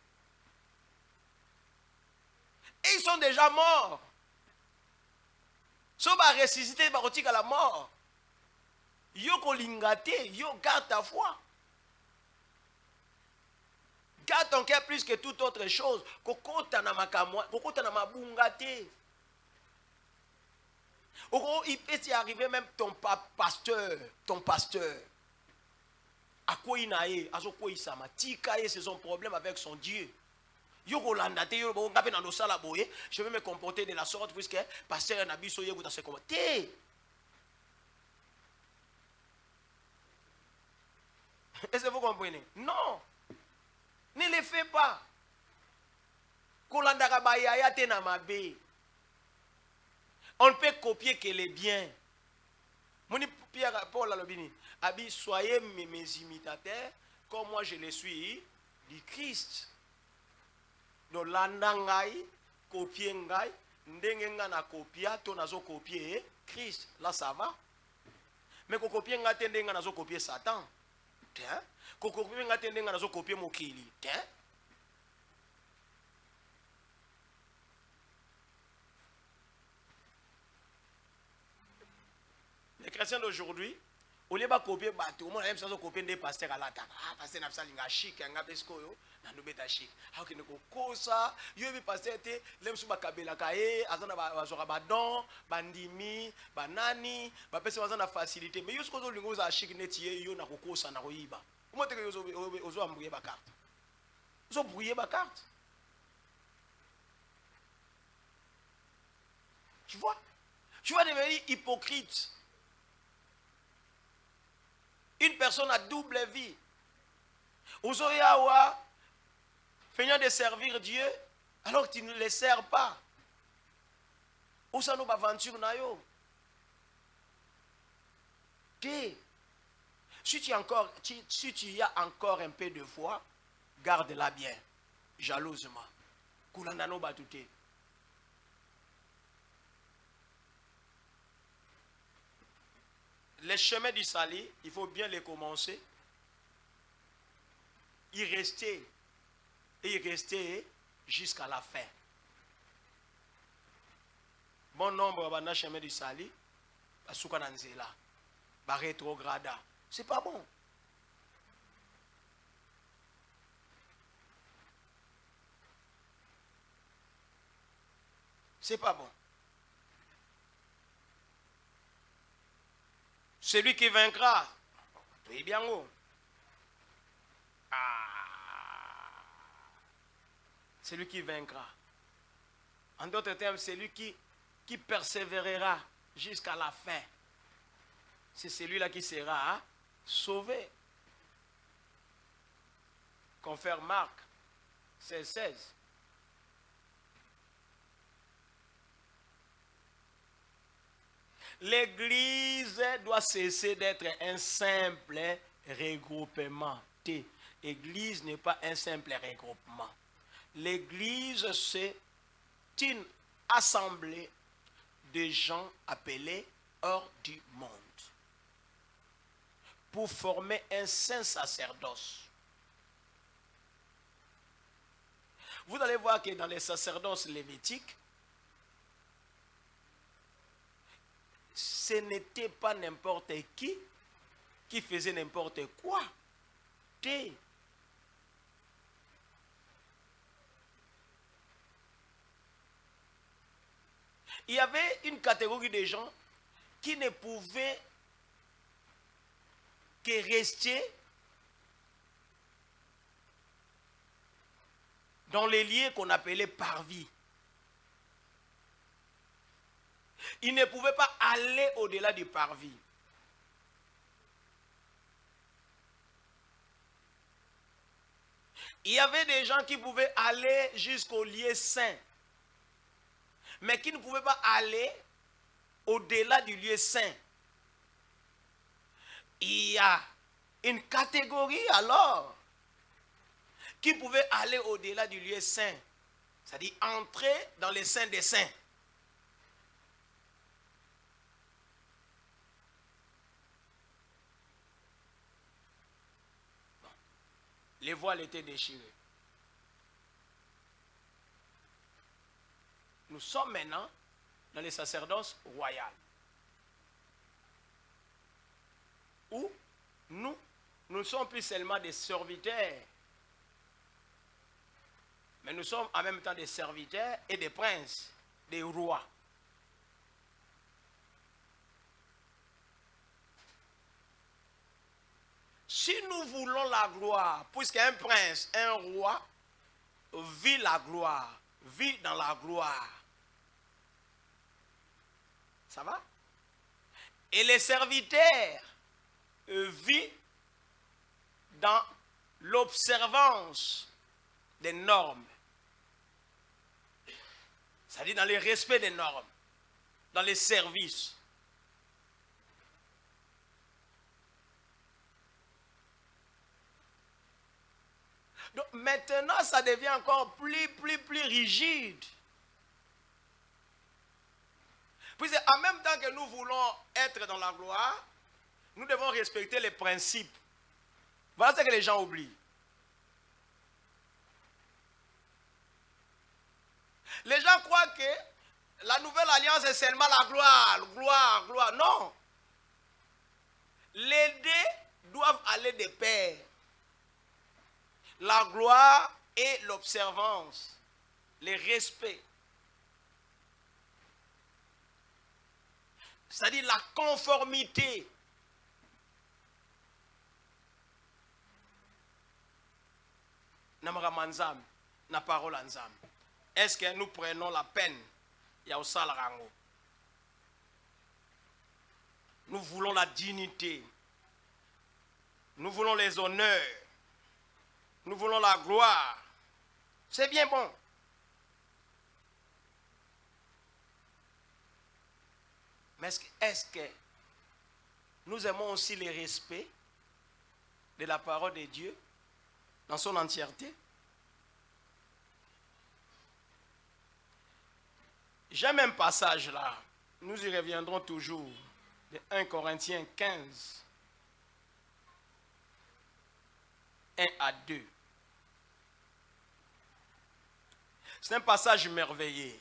ils sont déjà morts. Si on va ressusciter, ils vont à la mort. Yo kolingate, yo garde ta foi. Garde ton cœur plus que toute autre chose. Kokota na makamwa, kokota na mabungate. Il peut y arriver même ton pasteur. À quoi il n'a eu, à quoi il s'est c'est son problème avec son Dieu. Je vais me comporter de la sorte puisque pasteur Nabi Soye vous dans ce comporter. Est-ce que vous comprenez? Non. Ne le fais pas. On ne peut copier que les biens. Paul Alobini, soyez mes imitateurs comme moi je le suis du Christ. Donc landangai, copier ngai, ndengenga na copia, to nazo copier Christ. Là ça va. Mais ko copier ngai tendenga nazo copier Satan. Tiens. Ko copier ngai tendenga nazo copier mokili. Tiens. Les chrétiens d'aujourd'hui, au lieu de copier, tout le monde aime ça copier des pasteurs à l'attaque. Ah, pasteur n'a pas ça chic, un gars pesco yo, n'a nous bêta chic. Ah, ok, nous cosa, yo bi pasteur était, l'aime sous bakabela kaye, azana bazora badon, bandimi, banani, ba pese bazana facilité. Mais yo ce qu'on lingo za chic netiye yo na kokosa na koyiba. Comment te que yo ozo embrouiller ba carte? Ozo brouiller ba carte. Tu vois devenir hypocrite. Une personne à double vie. Ozoyawa, feignant de servir Dieu, alors que tu ne le sers pas. Où ça nous aventure na yo? Si tu y as encore un peu de foi, garde-la bien, jalousement. Kulandano batute. Les chemins du salut, il faut bien les commencer. Y rester jusqu'à la fin. Bon nombre de chemin du salut, soukananzela, rétrograda. C'est pas bon. C'est pas bon. Celui qui vaincra, tout bien haut. Celui qui vaincra. En d'autres termes, celui qui persévérera jusqu'à la fin. C'est celui-là qui sera sauvé. Confère Marc 16. L'église doit cesser d'être un simple regroupement. L'église n'est pas un simple regroupement. L'église, c'est une assemblée de gens appelés hors du monde pour former un saint sacerdoce. Vous allez voir que dans les sacerdoces lévitiques, ce n'était pas n'importe qui faisait n'importe quoi. Il y avait une catégorie de gens qui ne pouvaient que rester dans les lieux qu'on appelait parvis. Ils ne pouvaient pas aller au-delà du parvis. Il y avait des gens qui pouvaient aller jusqu'au lieu saint, mais qui ne pouvaient pas aller au-delà du lieu saint. Il y a une catégorie alors qui pouvait aller au-delà du lieu saint, c'est-à-dire entrer dans les saints des saints. les voiles étaient déchirés. Nous sommes maintenant dans les sacerdoces royales. Où nous ne sommes plus seulement des serviteurs, mais nous sommes en même temps des serviteurs et des princes, des rois. Si nous voulons la gloire, puisqu'un prince, un roi, vit la gloire, vit dans la gloire. Ça va? Et les serviteurs vivent dans l'observance des normes. C'est-à-dire dans le respect des normes, dans les services. Donc maintenant, ça devient encore plus rigide. Puis en même temps que nous voulons être dans la gloire, nous devons respecter les principes. Voilà ce que les gens oublient. Les gens croient que la nouvelle alliance est seulement la gloire, gloire, gloire. Non. Les deux doivent aller de pair. La gloire et l'observance, le respect. C'est-à-dire la conformité. Namara manzam, na parole anzam. Est-ce que nous prenons la peine? Ya osala rango. Nous voulons la dignité. Nous voulons les honneurs. Nous voulons la gloire. C'est bien bon. Mais est-ce que nous aimons aussi le respect de la parole de Dieu dans son entièreté? J'aime un passage là. Nous y reviendrons toujours. De 1 Corinthiens 15. 1 à 2. C'est un passage merveilleux.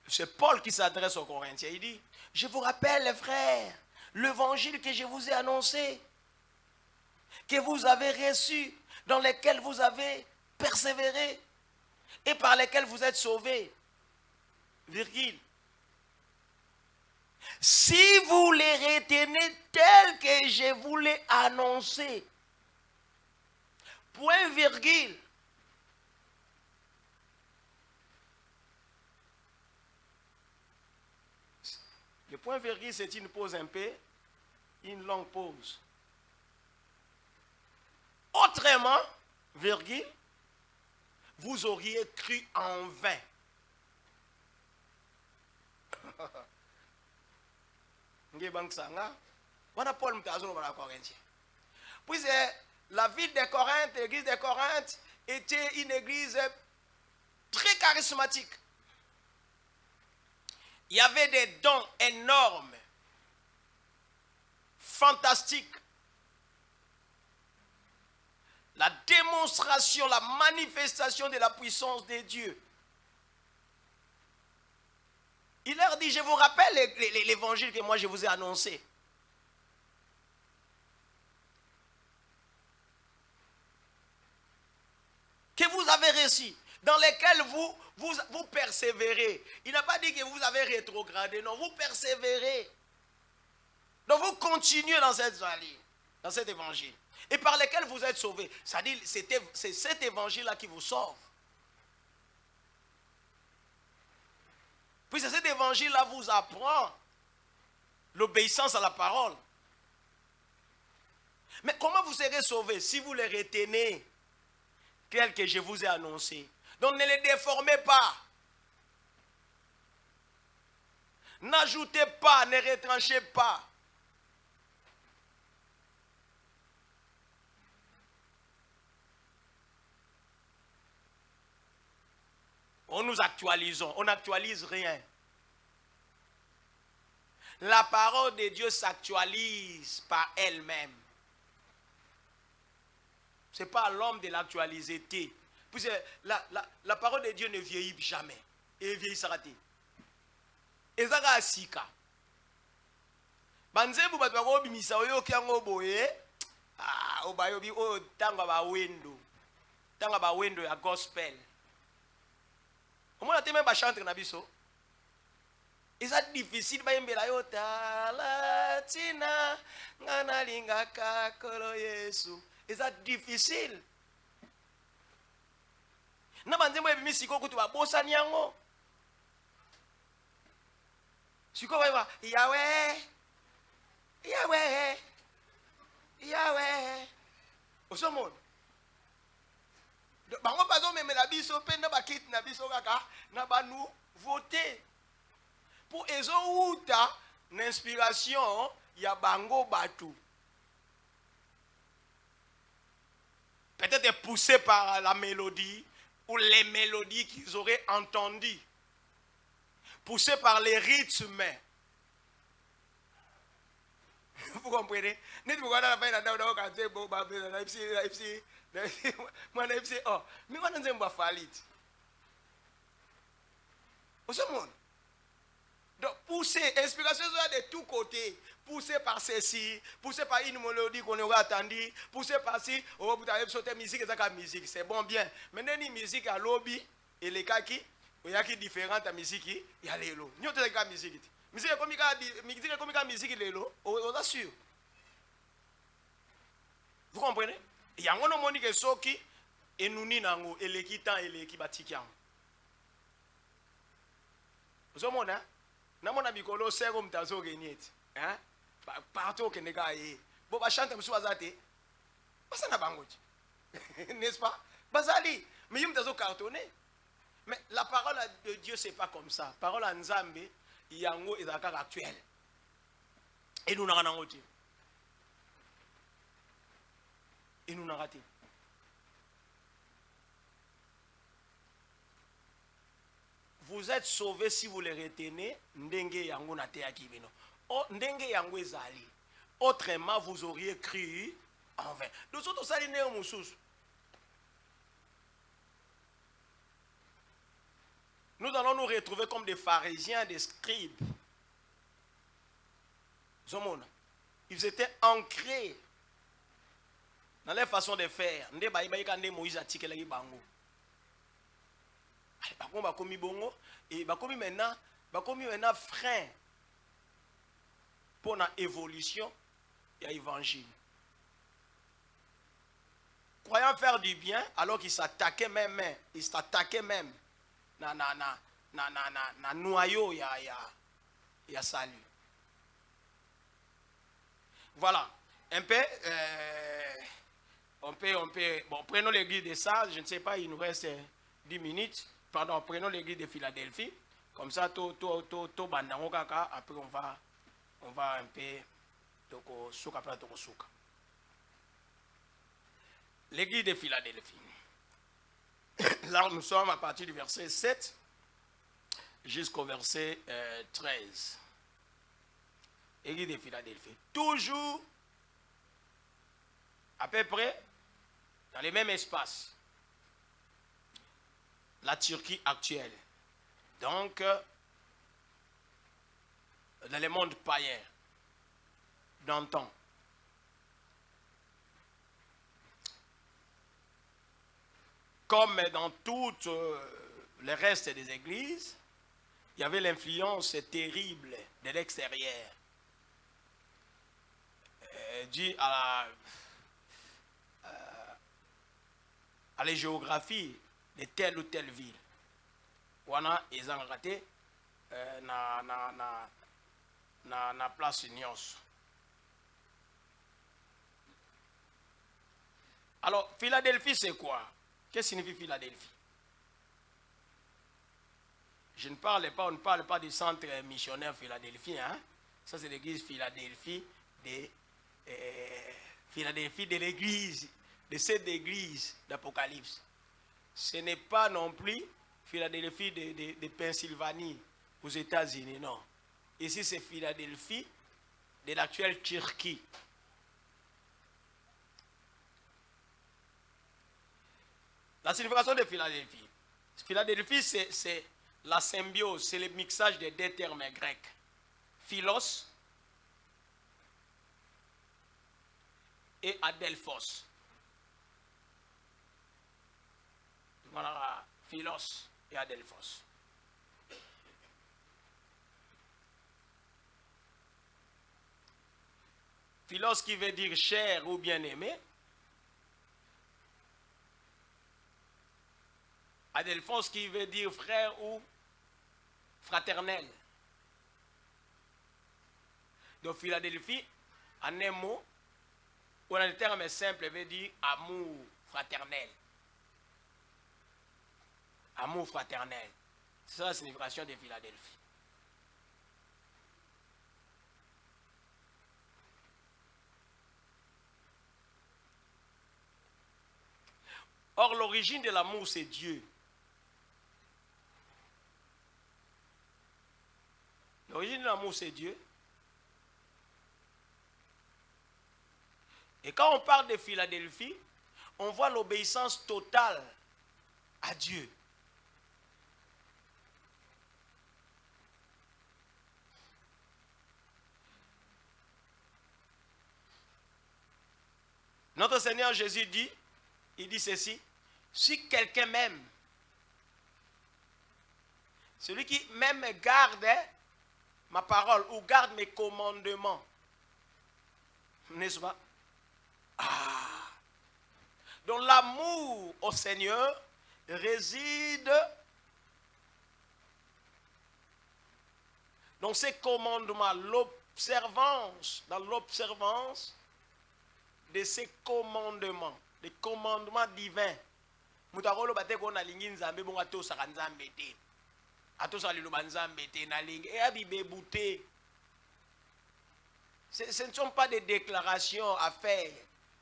C'est Paul qui s'adresse aux Corinthiens. Il dit, je vous rappelle les frères, l'évangile que je vous ai annoncé, que vous avez reçu, dans lequel vous avez persévéré et par lequel vous êtes sauvés. Virgule. Si vous les retenez tels que je vous l'ai annoncé. Point virgule. Le point virgule, c'est une pause un peu, une longue pause. Autrement, virgule, vous auriez cru en vain. Puis la ville de Corinthe, l'église de Corinthe, était une église très charismatique. Il y avait des dons énormes, fantastiques. La démonstration, la manifestation de la puissance de Dieu. Il leur dit, je vous rappelle l'évangile que moi je vous ai annoncé. Que vous avez reçu, dans lesquels vous persévérez. Il n'a pas dit que vous avez rétrogradé, non, vous persévérez. Donc vous continuez dans cette allée, dans cet évangile. Et par lesquels vous êtes sauvés. C'est-à-dire, c'est cet évangile-là qui vous sauve. Puis cet évangile-là vous apprend l'obéissance à la parole. Mais comment vous serez sauvés si vous les retenez tels que je vous ai annoncé? Donc ne les déformez pas. N'ajoutez pas, ne retranchez pas. Nous actualisons, on n'actualise rien. La parole de Dieu s'actualise par elle-même. Ce n'est pas l'homme de l'actualité. Puisque la parole de Dieu ne vieillit jamais. Et vieillissera. Ezaka asika. Banzebu batu bakobimisa oyo kyango boye. Obayobi o tanga ba wendo. Tanga ba wendo ya gospel. Omona te même ba chanter na biso. C'est difficile ba yembela yo talatina ngana lingaka kolo Yesu. C'est difficile. Na banzembo ebimisi ko kutu ba bosani yango. Siko ba Yahweh. Yahweh. Yahweh. Osomon. Bango bazo memela biso pe na bakiti na biso kaka na banu voter. Pour ezo uta l'inspiration ya bango batu. Peut-être poussé par la mélodie ou les mélodies qu'ils auraient entendues. Poussé par les rythmes. Vous comprenez? Mais on a donc, poussé, inspiration de tous côtés. Poussé par ceci, poussé par une mélodie qu'on aurait attendue, poussé par ci, on va sauter musique, c'est bon, bien. Maintenant, une musique à lobby, et les kaki, il y a qui différentes à musique, il y a les lots. Nous avons des musique. Musique comme la musique, les lots, on assure. Vous comprenez? Il y a un moment qui est soki, et nous n'y n'ango, et les qui et les qui batikiam. Vous comprenez? Namona bikolo sego mtazo genyeti hein partout que nega yi bo ba chante msu bazate basa na bangoji n'est-ce pas bazali mais yum mtazo cartonner mais la parole de Dieu c'est pas comme ça parole à Nzambe yango ezaka actuel et nous n'avons ngoti et nous n'avons raté. Vous êtes sauvés si vous les retenez. Ndenge yango na te akibino. Oh, ndenge yango ezali. Autrement, vous auriez cru en vain. Nous sommes tous allés au Moussous. Nous allons nous retrouver comme des pharisiens, des scribes. Ils étaient ancrés dans leur façon de faire. Nde baïbaï kande Moïse a tiké la bango. Et bakomi maintenant frein pour la évolution et l'évangile. Croyant faire du bien alors qu'ils s'attaquaient même, na noyau ya salut. Voilà, un peu on peut bon, prenons l'église de ça, je ne sais pas, il nous reste 10 minutes. Pardon, prenons l'église de Philadelphie. Comme ça, après on va un peu l'église de Philadelphie. Là, nous sommes à partir du verset 7 jusqu'au verset 13. L'église de Philadelphie. Toujours à peu près dans les mêmes espaces. La Turquie actuelle. Donc, dans le monde païen d'antan. Comme dans toutes les restes des églises, il y avait l'influence terrible de l'extérieur, due à la géographie de telle ou telle ville. Wana ezanga raté na place nyonso. Alors Philadelphie c'est quoi? Qu'est-ce que signifie Philadelphie? On ne parle pas du centre missionnaire philadelphien, hein? Ça c'est l'église Philadelphie de l'église, de cette église d'Apocalypse. Ce n'est pas non plus Philadelphie de Pennsylvanie aux États-Unis, non. Ici c'est Philadelphie de l'actuelle Turquie. La signification de Philadelphie. Philadelphie, c'est la symbiose, c'est le mixage des deux termes grecs. Philos et Adelphos. Voilà, Philos et Adelphos. Philos qui veut dire cher ou bien-aimé. Adelphos qui veut dire frère ou fraternel. Donc Philadelphie, en un mot, ou en un terme simple, veut dire amour fraternel. Amour fraternel. C'est la signification de Philadelphie. Or, l'origine de l'amour, c'est Dieu. L'origine de l'amour, c'est Dieu. Et quand on parle de Philadelphie, on voit l'obéissance totale à Dieu. Notre Seigneur Jésus dit, il dit ceci, si quelqu'un m'aime, celui qui même garde ma parole ou garde mes commandements, n'est-ce pas? Ah. Donc l'amour au Seigneur réside dans ses commandements, dans l'observance de ses commandements, les commandements divins. Mutakolo bate ko na lingi nzambe bonga to saka nzambe te. Ato saka liloba nzambe te na lingi e abibe bouté. Ce ne sont pas des déclarations à faire.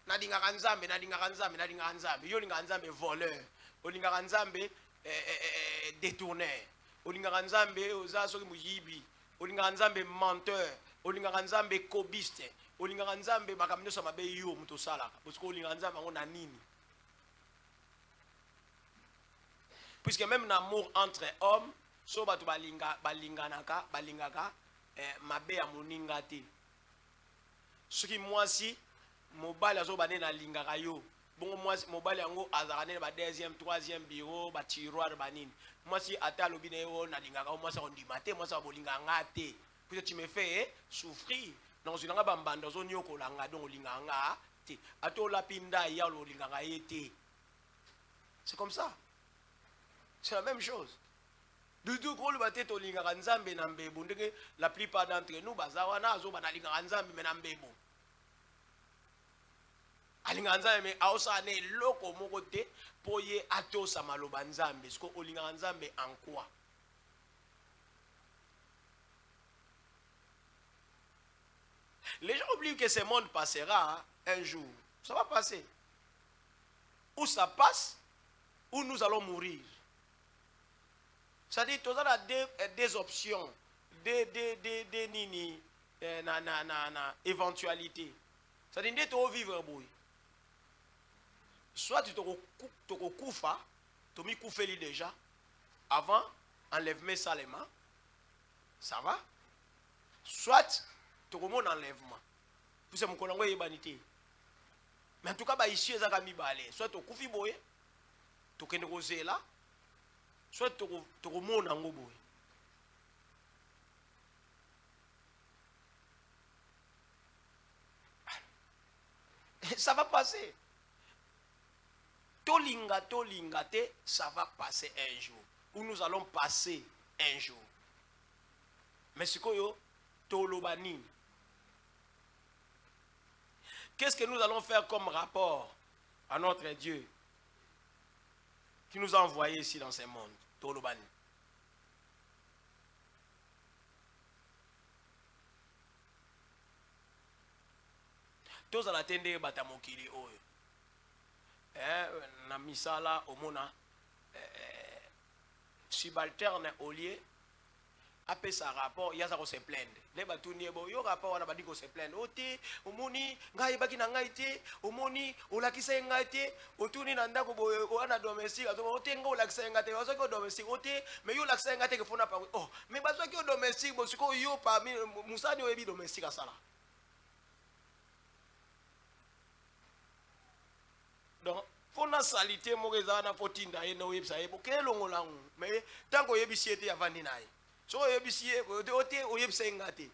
Nadinga nzambe, nadinga nzambe, nadinga nzambe. Yo linga nzambe voleur. Olinga nzambe détourneur. Olinga nzambe oza soki muyibi. Olinga nzambe menteur. Olinga nzambe cobiste. Olinga nzambe makamno sama be yo muto salaka. Parce que olinga nzambe ngo na nini. Puisque même l'amour entre hommes, so batu balingaka mabe ya moninga te. Ce qui moi si mobile azo bane na lingaka yo. Bon moi mobile yango azarane ba deuxième, troisième bureau, ba tiroir banine. Moi si ata lobi na yo na lingaka moi ça on dit maté, moi ça bolinga ngate. Puis tu me fais souffrir. Dans une ngaba mbanda zo nyoko langa donc linganga te. Ato la pinda ya lo linganga yete. C'est comme ça. C'est la même chose. Du tout, la plupart d'entre nous, bazawana zo banalinga nzambe menambebo. Alinga nzambe aosa ne loko moko te poye atosa maloba nzambe. Parce que olinga nzambe en quoi? Les gens oublient que ce monde passera un jour. Ça va passer. Ou ça passe, ou nous allons mourir. C'est-à-dire, tu as des options, des éventualités. C'est-à-dire, tu vas vivre. Soit tu te recoufes, tu as mis coufé déjà, avant, enlèvement salement, ça va. Soit tu remontes enlèvement. Pour ça, mon collègue est banité. Mais en tout cas, ici, il y a des soit tu coufes, tu as rosé là. Soit tu remontes en gobo. Ça va passer. Tolinga te, ça va passer un jour. Ou nous allons passer un jour. Mais ce que yo, tolobani. Qu'est-ce que nous allons faire comme rapport à notre Dieu qui nous a envoyés ici dans ce monde? Tolobani. Tous à la tende batamokili oyo. Na misala omona subalterne au lieu après ça rapport il y a ça qu'on se plaindre les batuni bo yo rapport on a dit qu'on se plaindre oti omoni ngai baki na ngai te omoni olakisa ngai te otuni na ndako bo ona domestique azo oti ngo olakisa ngai te bazo ko domestique oti mais yo olakisa ngai te ke fona pa oh mais bazo ko domestique bo siko yo parmi musani oyebi domestique asala donc fona salité mo ezana potinda ye no yebisa ye bo ke longola mais tant ko yebisi ete avandi naye so yebisi ote oyebisa ngate.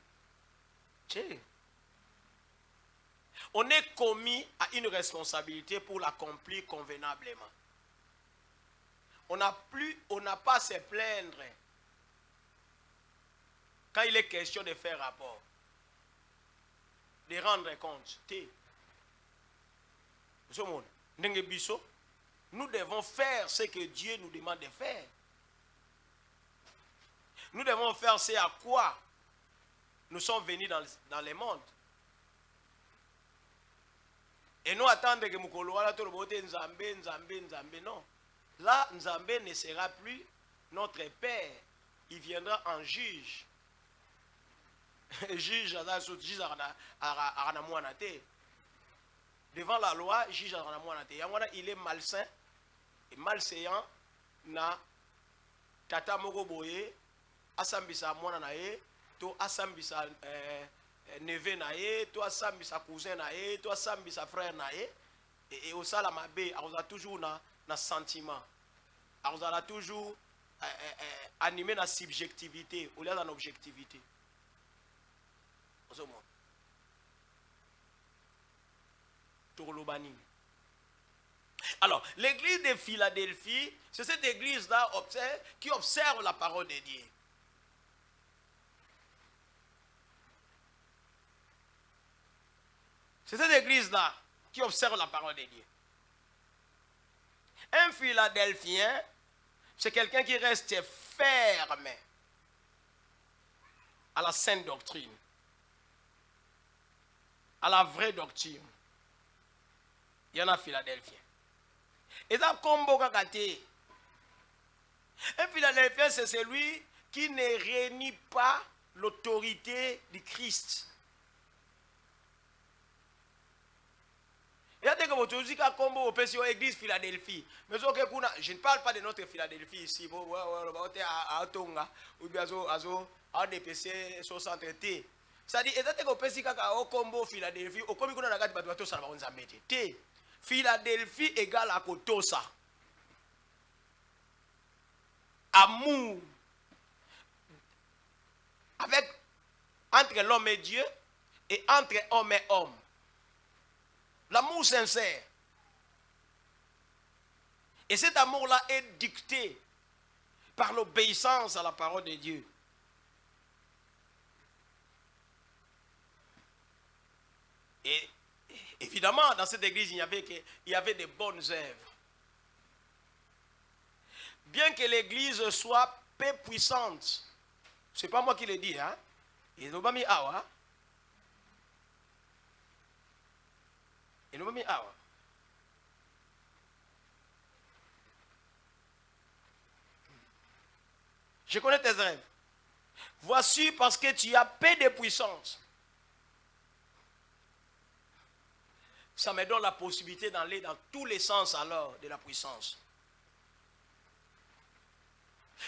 On est commis à une responsabilité pour l'accomplir convenablement. On n'a pas à se plaindre quand il est question de faire rapport, de rendre compte. Nous devons faire ce que Dieu nous demande de faire. Nous devons faire ce à quoi nous sommes venus dans le monde. Et nous attendre que Mukoloala tout le monde Nzambe, non. Là, Nzambe ne sera plus notre Père. Il viendra en juge. Juge devant la loi, juge il est malsain et malséant na tata moko boye asambisa mwana na ye to asambisa neveu na ye to asambisa cousin na ye to asambisa frère na ye et au sala mabe aza toujours na sentiment aza toujours animé na subjectivité au lieu dans objectivité. Alors, l'église de Philadelphie, c'est cette église-là qui observe la parole de Dieu. C'est cette église-là qui observe la parole de Dieu. Un Philadelphien, c'est quelqu'un qui reste ferme à la sainte doctrine, à la vraie doctrine. Il y en a Philadelphien. Et ça, combo kakate. Un Philadelphien, c'est celui qui ne renie pas l'autorité du Christ. Il y a des gens qui disent combo au PCO Église Philadelphie. Mais je ne parle pas de notre Philadelphie ici. À Tonga, ou bien à DPC 60 T. C'est-à-dire, il y a des gens qui disent combo Philadelphie. Au combo, on a dit que Philadelphie égale à Kotosa. Amour. Entre l'homme et Dieu et entre homme et homme. L'amour sincère. Et cet amour-là est dicté par l'obéissance à la parole de Dieu. Et évidemment, dans cette église, il y avait de bonnes œuvres. Bien que l'église soit peu puissante, ce n'est pas moi qui le dis, hein? Ils n'ont pas mis awa. Ils n'ont pas mis awa. Je connais tes rêves. Voici parce que tu as peu de puissance. Ça me donne la possibilité d'aller dans tous les sens alors de la puissance.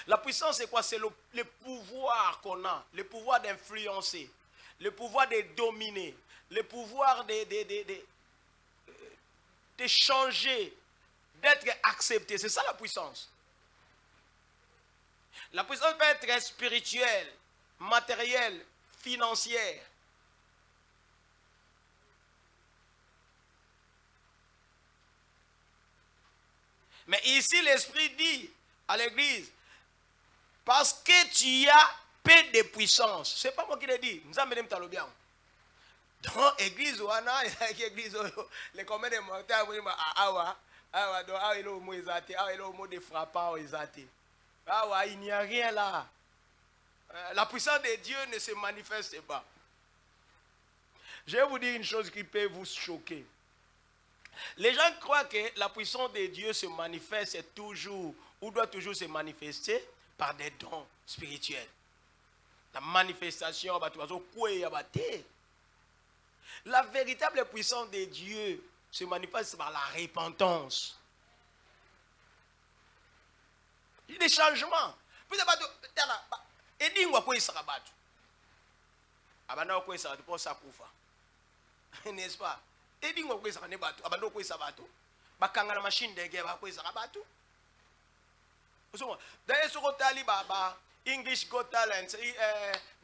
La puissance, c'est quoi? C'est le pouvoir qu'on a, le pouvoir d'influencer, le pouvoir de dominer, le pouvoir de changer, d'être accepté. C'est ça la puissance. La puissance peut être spirituelle, matérielle, financière. Mais ici, l'Esprit dit à l'Église, parce que tu as peu de puissance. Ce n'est pas moi qui le dis. Nous avons bien. Dans l'église, les communs de mortels, il n'y a rien là. La puissance de Dieu ne se manifeste pas. Je vais vous dire une chose qui peut vous choquer. Les gens croient que la puissance de Dieu se manifeste toujours, ou doit toujours se manifester par des dons spirituels. La manifestation, la véritable puissance de Dieu se manifeste par la repentance. Il y a des changements. N'est-ce pas? English Got Talent,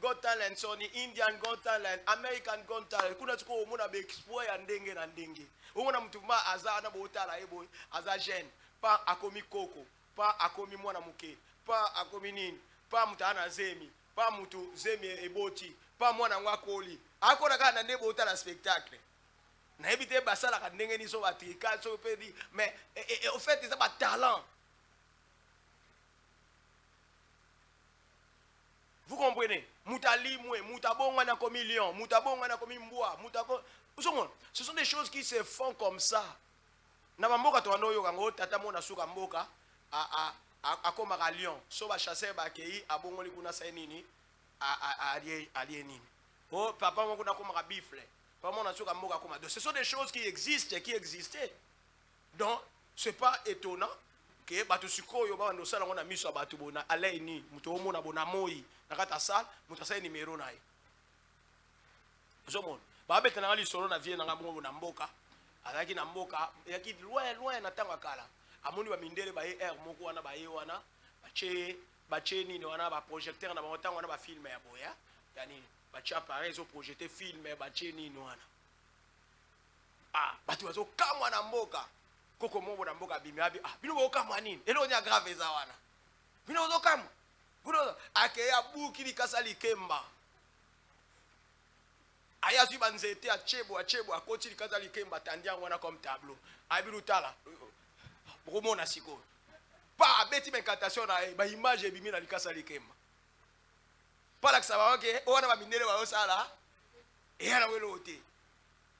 Got Talent, Sony, Indian Got Talent, American Got Talent. Kuna tuko umuna be exploit ya ndenge na ndenge. Umuna mtu ma aza na botala ebo, aza jeune, pa akomi koko, pa akomi mwana muke, pa akomi nini, pa mtu ana zemi, pa mtu zemi eboti, pa mwana ngwakoli. Akona kana ndebo botala spectacle. Na ebite basala ka ndenge ni so batrika so pedi, mais au fait c'est pas talent. Vous comprenez? Ce sont des choses qui se font comme ça. Ce sont des choses qui existent et qui existaient. Donc, ce n'est pas étonnant que batu sikoyo ba ndo sala ngona miso batu bona alaini muto omona bona moi nakata sala muto sala numéro nae zomon ba beta na ali solo na vie na ngambo na mboka alaki na mboka yaki loin na tanga kala amoni ba mindele ba air moko wana ba wana bache ni wana ba projecteur na ba tanga wana ba film ya boya yani bache appareil zo projeter film ya bache ni wana batu bazo kamwa na mboka koko mombo na mboka bimiabi bino bokamwa nini elo nya grave za wana bino bokamwa kuno akeya buki likasali kemba aya su banzete achebo akoti likasali kemba tandia wana comme tableau abiru tala bomona siko pa beti menkantation na ba image ebimi na likasali kemba pa la ksaba ke wana ba mindele ba osala et ala welo ote.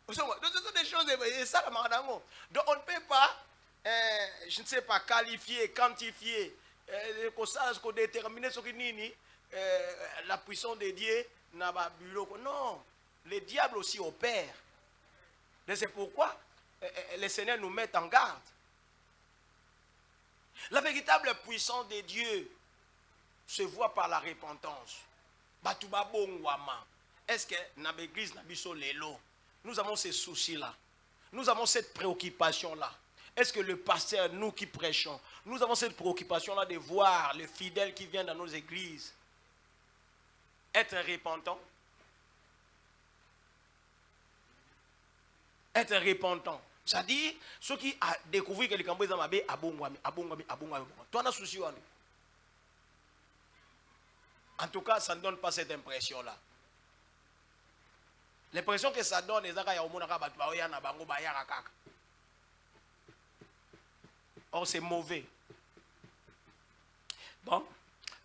Donc, ce sont des choses, et ça, donc on ne peut pas, je ne sais pas, qualifier, quantifier, déterminer ce qui la puissance de Dieu n'a pas bureau. Non, le diable aussi opère. Et c'est pourquoi le Seigneur nous met en garde. La véritable puissance de Dieu se voit par la repentance. Est-ce que dans l'église, nous avons ces soucis-là. Nous avons cette préoccupation-là. Est-ce que le pasteur, nous qui prêchons, nous avons cette préoccupation-là de voir les fidèles qui viennent dans nos églises être repentants? Être repentants. C'est-à-dire, ceux qui ont découvert que les Cambodgiens ont dit abongwami. Toi, on a souci. En tout cas, ça ne donne pas cette impression-là. L'impression que ça donne, or c'est mauvais. Bon,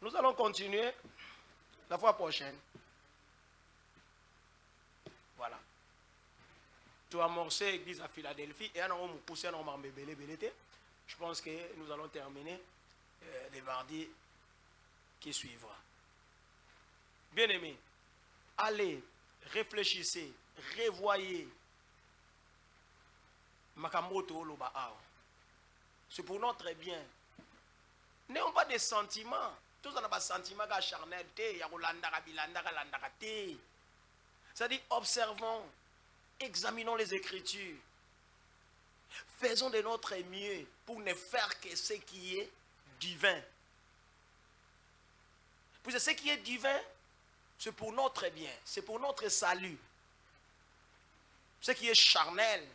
nous allons continuer la fois prochaine. Voilà. Tu as amorcé l'église à Philadelphie et on a poussé à je pense que nous allons terminer les mardis qui suivra. Bien aimé, allez. Réfléchissez, revoyez. C'est pour notre bien. N'ayons pas des sentiments. Tous on a des sentiments charnels. C'est-à-dire, observons, examinons les Écritures. Faisons de notre mieux pour ne faire que ce qui est divin. Puis ce qui est divin, c'est pour notre bien, c'est pour notre salut. Ce qui est charnel,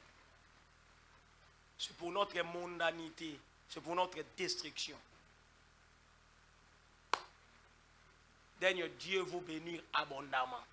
c'est pour notre mondanité, c'est pour notre destruction. Daigne Dieu vous bénir abondamment.